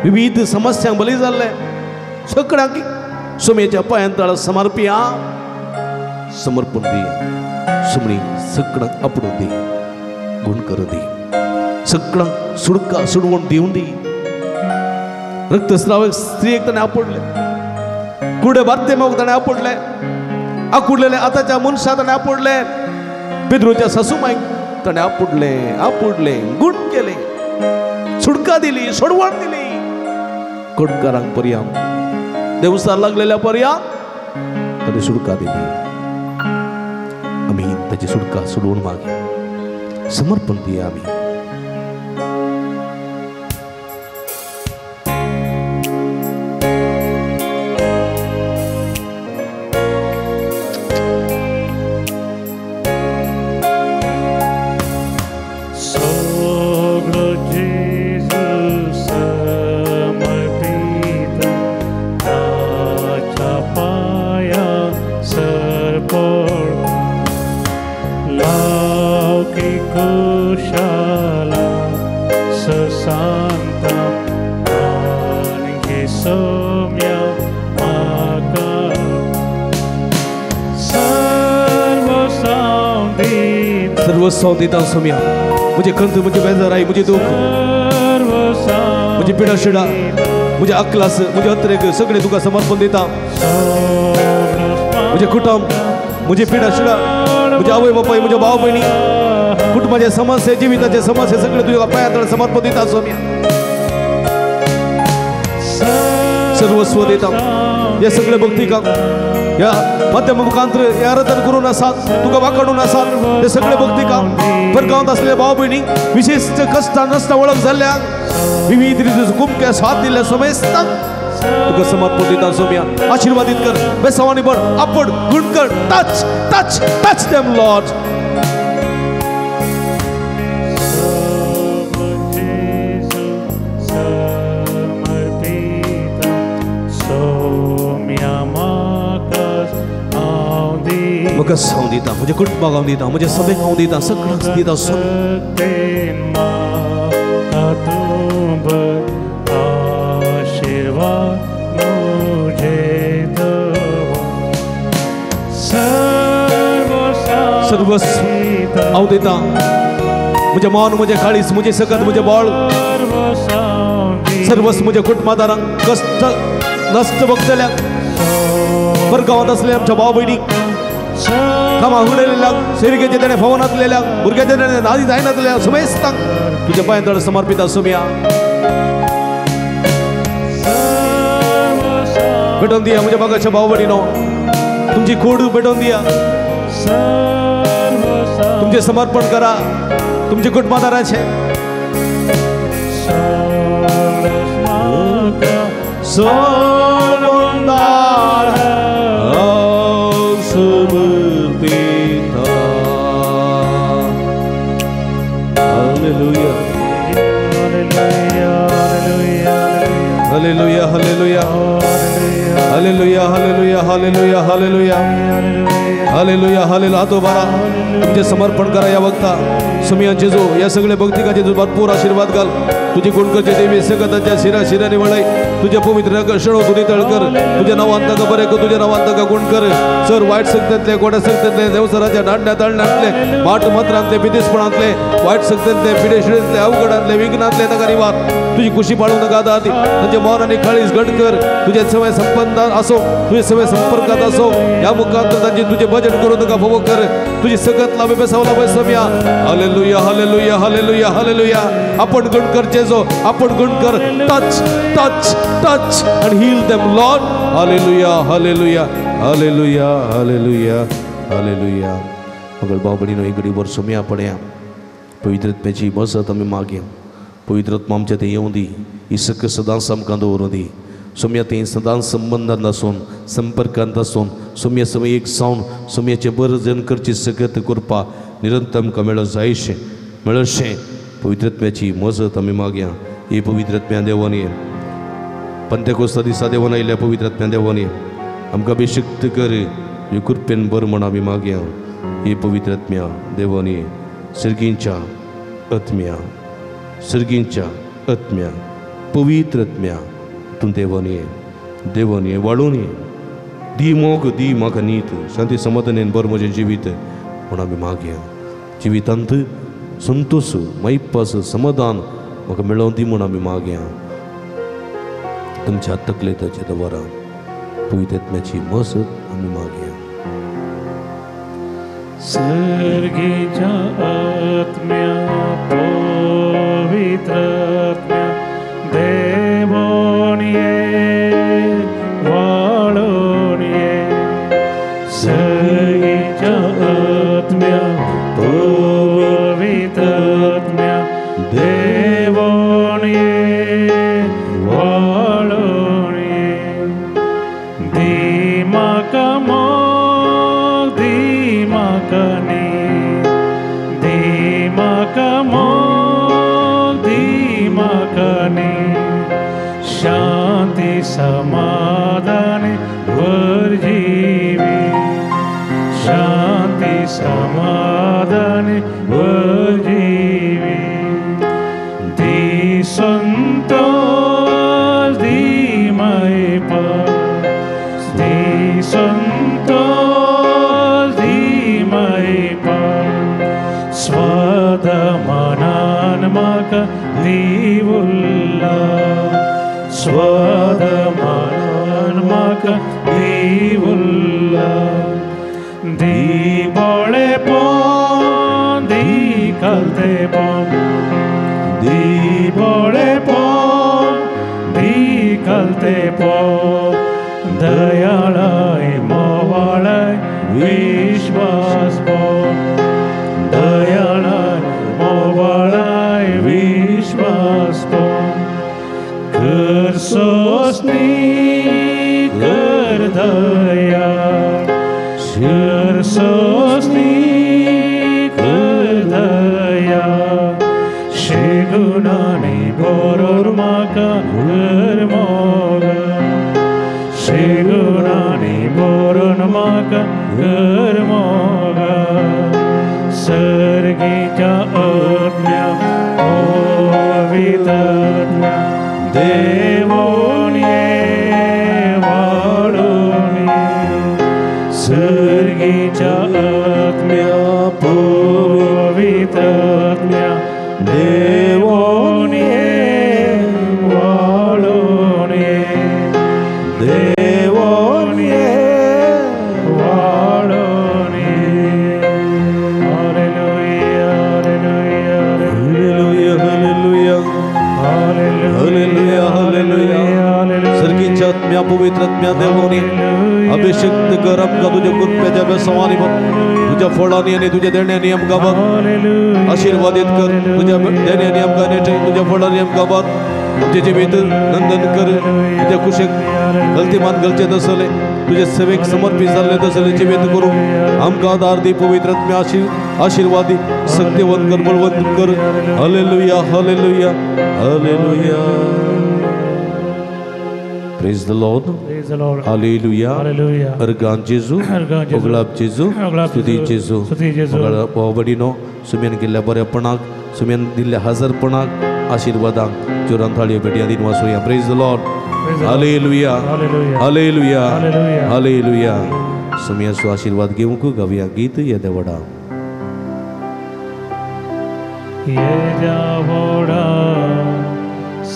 विविध समस्यांक बळी जाल्ले सगळ्यांक सोम्याच्या पांयांतळ समर्पिया समर्पण दी सुमणी सगळ्यांक आपणून दी गुण कर दी सगळ्यांक सुडका सुडवण दिवन दी रक्तस्रावक स्त्रियेक ताणें आपडले कुडे भारते मोग ताणें आपडले आकुडलेले आतांच्या मनशाक ताणें आपडले पिद्रूच्या सासूमाईक ताणें आपडले गुण केले सुडका दिली सोडवण दिली कोटकारांक पर्यंत देवसार लागलेल्या पर्यंत ताणें सुडका दिली आमी ताची सुडका सोडवण मागया समर्पण दिया आमी सर्वस्व देता सोम्या मुझे कंत मुझे बेजाराई मुझे दुख मुझे पिडा शिडा मुझे अक्लास मुझे अत्रेक सगळे तुका समर्पण देता मुझे कुटुंब मुझे पिडा शिडा मुझे आवय बापाय मुझे भाव बहिणी कुटुंबाचे समस्या जीविताचे समस्या सगळे तुझ्या पायांतळ समर्पण देता सोम्या सर्वस्व देता या सगळे भक्तिकांक या माध्यम मुखांतर या आराधन करून आसात तुका वाकडून आसात ते सगळे भक्तिकांक परगांवांत आसलेले भाव भयणी विशेष कश्टां नश्टां वळख जाल्ल्यांक विविध रितीचो कुमक्या साथ दिल्ल्या सोमेस्तांक तुका समर्पण दिता सोम्या आशीर्वादीत कर बेसावानी भर आपड गुण कर touch touch touch them Lord म्हाका हांव दिता म्हज्या कुटुंबाक हांव दिता म्हज्या सभेक हांव दिता सगळ्यांक दिता सर्वस्व हांव दिता म्हजे मान म्हजे काळीस म्हजे सकत म्हजे बाळ सर्वस म्हजे कुटुंबादारांक कष्ट नष्ट भोगतल्यांक परगांवांत असलेल्या आमच्या भाव भयणीक कामाक उडयलेल्यांक सेविकेचे तेणे भवनांतलेल्यांक भुरग्याचे तेणे नादी जायनातलेल्यांक समेस्तांक तुज्या पांयां तळ समर्पित सोम्या भेटोवन दिया म्हज्या मागाच्या भाव भयणीनो तुमची कूड भेटोवन दिया तुमचे समर्पण करा तुमचे कुटुंबादाराचे Hallelujah, hallelujah, hallelujah, hallelujah, hallelujah, hallelujah, hallelujah, hallelujah. तो बारा तुझे समर्पण करा या वक्ता सुमिया जेजू या सगळे भक्तिका जेजू भरपूर आशीर्वाद घाल तुझी गुणकरचे देवी सगळ्यांच्या शिराने वळय तुझ्या पवित्र नगर शणो तुझी तळकर तुझ्या नावांत का बरे तुझ्या नावांत का गुण कर सर वाईट सक्ततले गोड्या सक्ततले देवसराच्या नाडण्या तळण्यातले माट मंत्रांतले बिदेशपणातले वाईट सक्ततले पिडेशिडेतले अवघडातले विघ्नातले नका निवार तुझी खुशी पाळू नका दाती तुझे मौन आणि काळीस घट कर तुझे सवय संबंध असो तुझे सवय संपर्कात असो या मुखांतर त्यांची तुझे बजेट करू नका भव कर तुझी सगत लाभे बेसावला बैसम्या हालेलुया हालेलुया हालेलुया हालेलुया आपण गुण कर जेजो आपण गुण कर touch touch touch and heal them Lord hallelujah hallelujah hallelujah hallelujah hallelujah मगर बाबडीनो इकडे वर सोम्या पड्या पवित्र आत्म्याची मसत आम्ही मागे पवित्र आत्मा आमच्या ते येऊन दी इसक सदांच आमकां दवरून दी सोम्या ते सदांच संबंधांत आसून संपर्कांत आसून सोम्या समय एक सावन सोम्याचे बरें जन करची सगत कृपा निरंतर आमकां मेळो जायशें मेळोशें पवित्र आत्म्याची मजत आमी मागया ही पवित्र आत्म्या देवानी पंतेकोस्ता दिसा देवान आयिल्ल्या पवित्र आत्म्या देवानी आमकां अभिषेक्त कर हे कृपेन बर म्हण आमी मागया ही पवित्र आत्म्या देवानी सर्गींच्या आत्म्या पवित्र आत्म्या तूं देवानी देवानी वाडून दी मोग दी म्हाका नीत शांती समाधानेन बर म्हजें जिवीत म्हण आमी मागया जिवितांत संतोष मैपास समाधान म्हाका मेळोवन दी म्हण आमी मागया तुमच्या तकलेताचे दवरा पवित्र आत्म्याची मसत आमी मागया सर्गीच्या आत्म्या पवित्र आत्म्या देवोन ये वाळून ये सर्गीच्या आत्म्या पवित्र आत्म्या देवोन ये वाळून ये दी म्हाका मोग दी म्हाका नीत दी म्हाका मोग दी म्हाका नीत शांती समाधान वर जिवी शांती समाधान वर जिवी दी संतोष दी मैपास दी संतोष दी मैपास स्वाद मनान म्हाका दी उल्लास स्वाद मनान म्हाका दी उल्लास दी बळेपण दी कालतेपण दी बळेपण दी कालतेपण दयाळाय मोवाळाय विश्वासपण दयाळाय मोवाळाय विश्वासपण कर सोसनी कर दया कर सोसनी कर दया शेगुनानी बरोर म्हाका घर मोगा शेगुनानी बरोर म्हाका घर मोगा सर्गीच्या आत्म्या पवित्र आत्म्या देवोन ये वाळून ये सर्गीच्या आत्म्या पवित्र आत्म्या देवोन ये वाळून ये देवोन ये वाळून ये hallelujah hallelujah hallelujah hallelujah hallelujah hallelujah सर्गीच्या आत्म्या पवित्र आत्म्या देवानी अभिषेक कर आमकां तुज्या कृपेच्या बेसवानी तुझ्या फळांनी आणि तुझ्या देण्यानी आमकां बघ आशीर्वादित कर तुझ्या देण्यानी आमकां नेट तुझ्या फळांनी आमकां बघ आमचे जिवीत नंदन कर तुझ्या कुशेक गलतीमान गलचेत असले तुझे सेवेक समर्पित जाल्ले तसले जिवीत करूं आमकां आदार दी पवित्र आत्म्या आशीर्वादी शक्तिवंत कर बळवंत कर hallelujah hallelujah hallelujah Praise the Lord. Praise the Lord. Hallelujah. Hallelujah. Ergan Jesu. Ergan Jesu. Oglab Jesu. Oglab Stuti Jesu. Stuti Jesu. Bawbadino. Sumyan केल्ल्या बरेपणाक सुम्यान दिल्ल्या हजरपणाक आशीर्वादाक चुरान थाळी भेटया दिन वासुया. Praise the Lord. Hallelujah. Hallelujah. Hallelujah. Hallelujah. Hallelujah. सुम्याचो आशीर्वाद घेवंक गावया गीत येदे वडा. येद्या वडा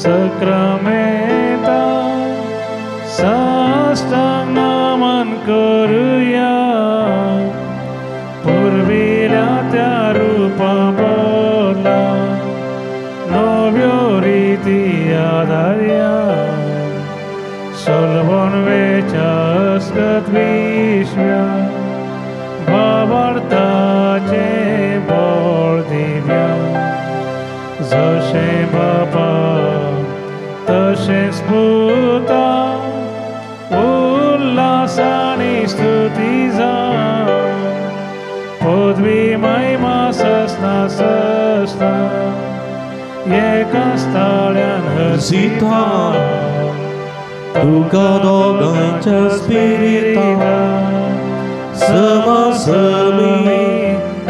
सक्रामेंता साष्टांग नमन करूया पूर्वील्या त्या रूपा बदला नव्यो रीती आधार्या सोलवण वेचास्कत विश्व्या भावार्थाचे बळ दिव्या जशे बापा तशेच पुता उल्हासाने स्तुती जा पदवी महिमा ससना ससना एका स्थळ्यान हसिता तुका दोगांच्या स्पिरिता समासमी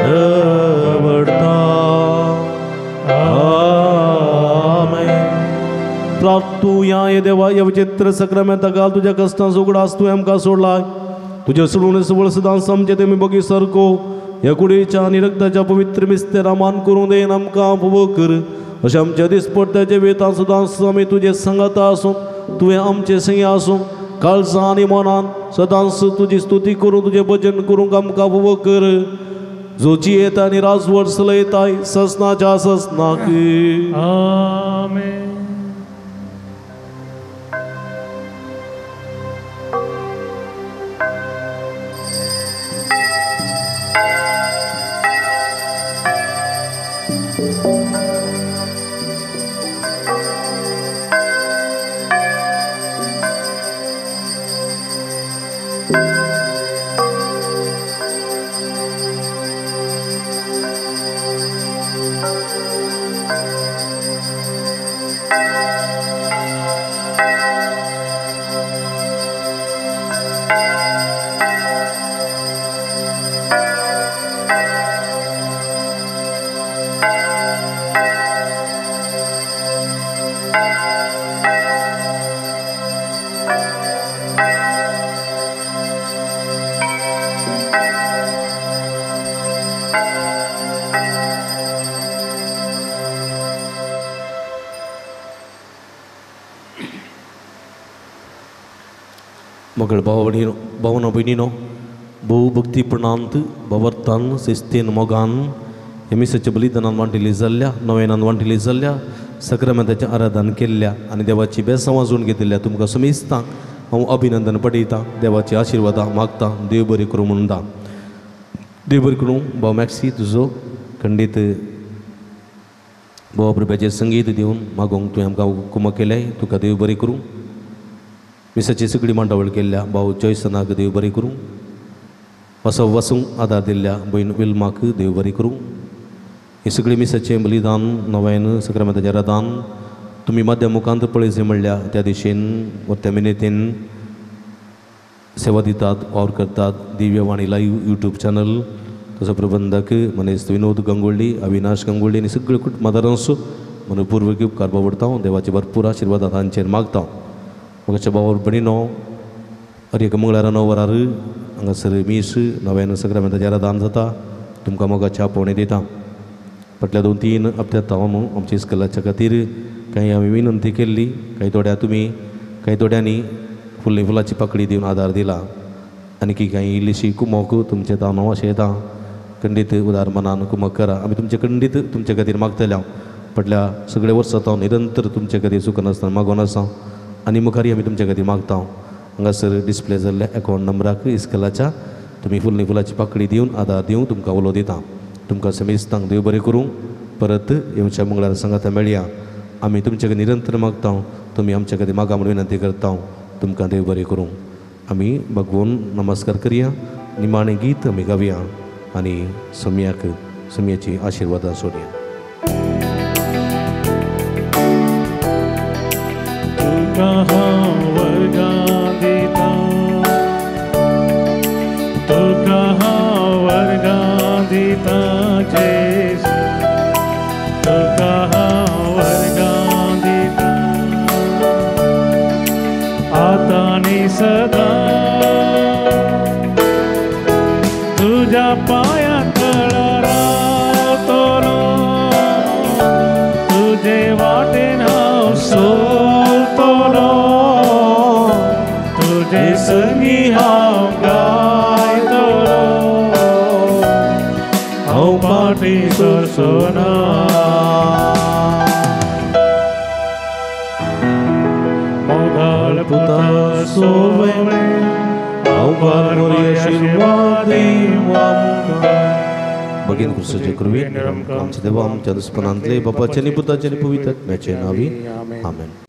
आवडता. प्रार्थूया ये देवा या विचित्र सक्रामेंता घाल तुझ्या कष्टांचो उगडास तू आमकां सोडलाय तुझ्या सोडून सबळ सदां समजे तेमी बगी सारको ह्या कुडीच्या आनी रक्ताच्या पवित्र मिस्तेरा मान करूं देन आमकां फोव कर अशें आमच्या दिसपट्ट्याच्या वेतां सदां आमी तुजे संगत आसूं तुवें आमचे संगी आसूं काळजां आनी मनान सदांच तुजी स्तुती करूं तुजें भजन करूंक आमकां फोव कर जोची येता आनी राजवट चलयताय ससनाच्या ससनाक. आमेन. मगळ भावना भयणीनो भोव भक्तीपणांत भावार्थान शिस्तीन मोगान हे मिसाच्या बलिदानान वांटिली जाल्ल्या नव्यानान वांटिली जाल्ल्या सक्रामेंताचें आराधन केल्ल्या आनी देवाची बेसांव वाजोवन घेतिल्ल्या तुमकां समेस्तां हांव अभिनंदन पटयतां देवाची आशिर्वादां मागतां देव बरें करूं म्हणटा. देव बरें करूं भाव मॅक्सी तुजो खंडीत भावा प्रभ्याचें संगीत दिवन मागोवंक तुवें आमकां हुकूम केलें तुका देव बरें करूं. मिसाची सगळी मांडावळ केल्ल्या भाव जयसनाक देव बरें करूं. वसूंक आदार दिल्ल्या भयण विल्माक देव बरें करूं. हे सगळें मिसाचें बलिदान नव्यान सक्रामेंताचें आराधन तुमी मध्या मुखांत पळयचें म्हणल्या त्या दिशेन व त्या मिनेतीन सेवा दितात वावर करतात. दिव्यवाणी लाईव्ह यूट्यूब चॅनल तसो प्रबंधक मनीस विनोद गंगोळी अविनाश गंगोळी आनी सगळे कुटुंबादारांचो मनपूर्वक उपकार बावडता. देवाचे भरपूर आशिर्वाद तांचेर मागता. म्हाका भावा भयणीनो अरे एका मंगळारा 9 वरार हांगासर मीस नव्यान सक्रामेंताचें आराधन जाता. तुमकां मोगाची आपोवणी दिता. फाटल्या 2-3 हप्त्यात हांव आमच्या इस्कलाच्या खातीर काही आमी विनंती केल्ली, काही थोड्यांनी फुलाची पाकळी दिवन आदार दिला, आनी काही इल्लीशी कुमोक तुमचे हांव अशें येता, खंडीत उदार मनान कुमक करा. आमी तुमचे खंडीत तुमचे खातीर मागतले. फाटल्या सगळे वर्सां हांव निरंतर तुमचे खातीर सुखनासतना मागोन आसा आनी मुखारी आमी तुमचे खातीर मागता. हांगासर डिस्प्ले जाल्ल्या अकावंट नंबराक इस्कलाच्या तुमी फुलाची पाकळी दिवन आदार दिवन तुमकां उलो दिता. तुमकां समेस्तांक देव बरें करूं. परत येवच्या मंगळार सांगाता मेळया. आमी तुमचे खातीर निरंतर मागता, तुमी आमचे खातीर मागा म्हणून विनंती करता. तुमकां देव बरें करूं. आमी भगवून नमस्कार करया, निमाणें गीत आमी गावया आनी सम्याची आशिर्वादां सोडया. तुका हांव वर्गां दिता, तुका हांव वर्गां दिता जेजू, तुका हांव वर्गां दिता आतां आनी सदां. तुज्या पांयां तळार रावतलो, तुजे वाटेन हांव चलतलो, तुजे संगी हांव गायतलो, हांव फाटी सरसना. मोगाळ पुता सोवळे हांव बारमोरी आशिर्वाद भगीन क्रिस्ताचे कृपेन आमचे देवा आमच्या दुस्पनांतले बापाचे आनी पुताचे आनी पवित्र आत्म्याचे नांवी आमेन.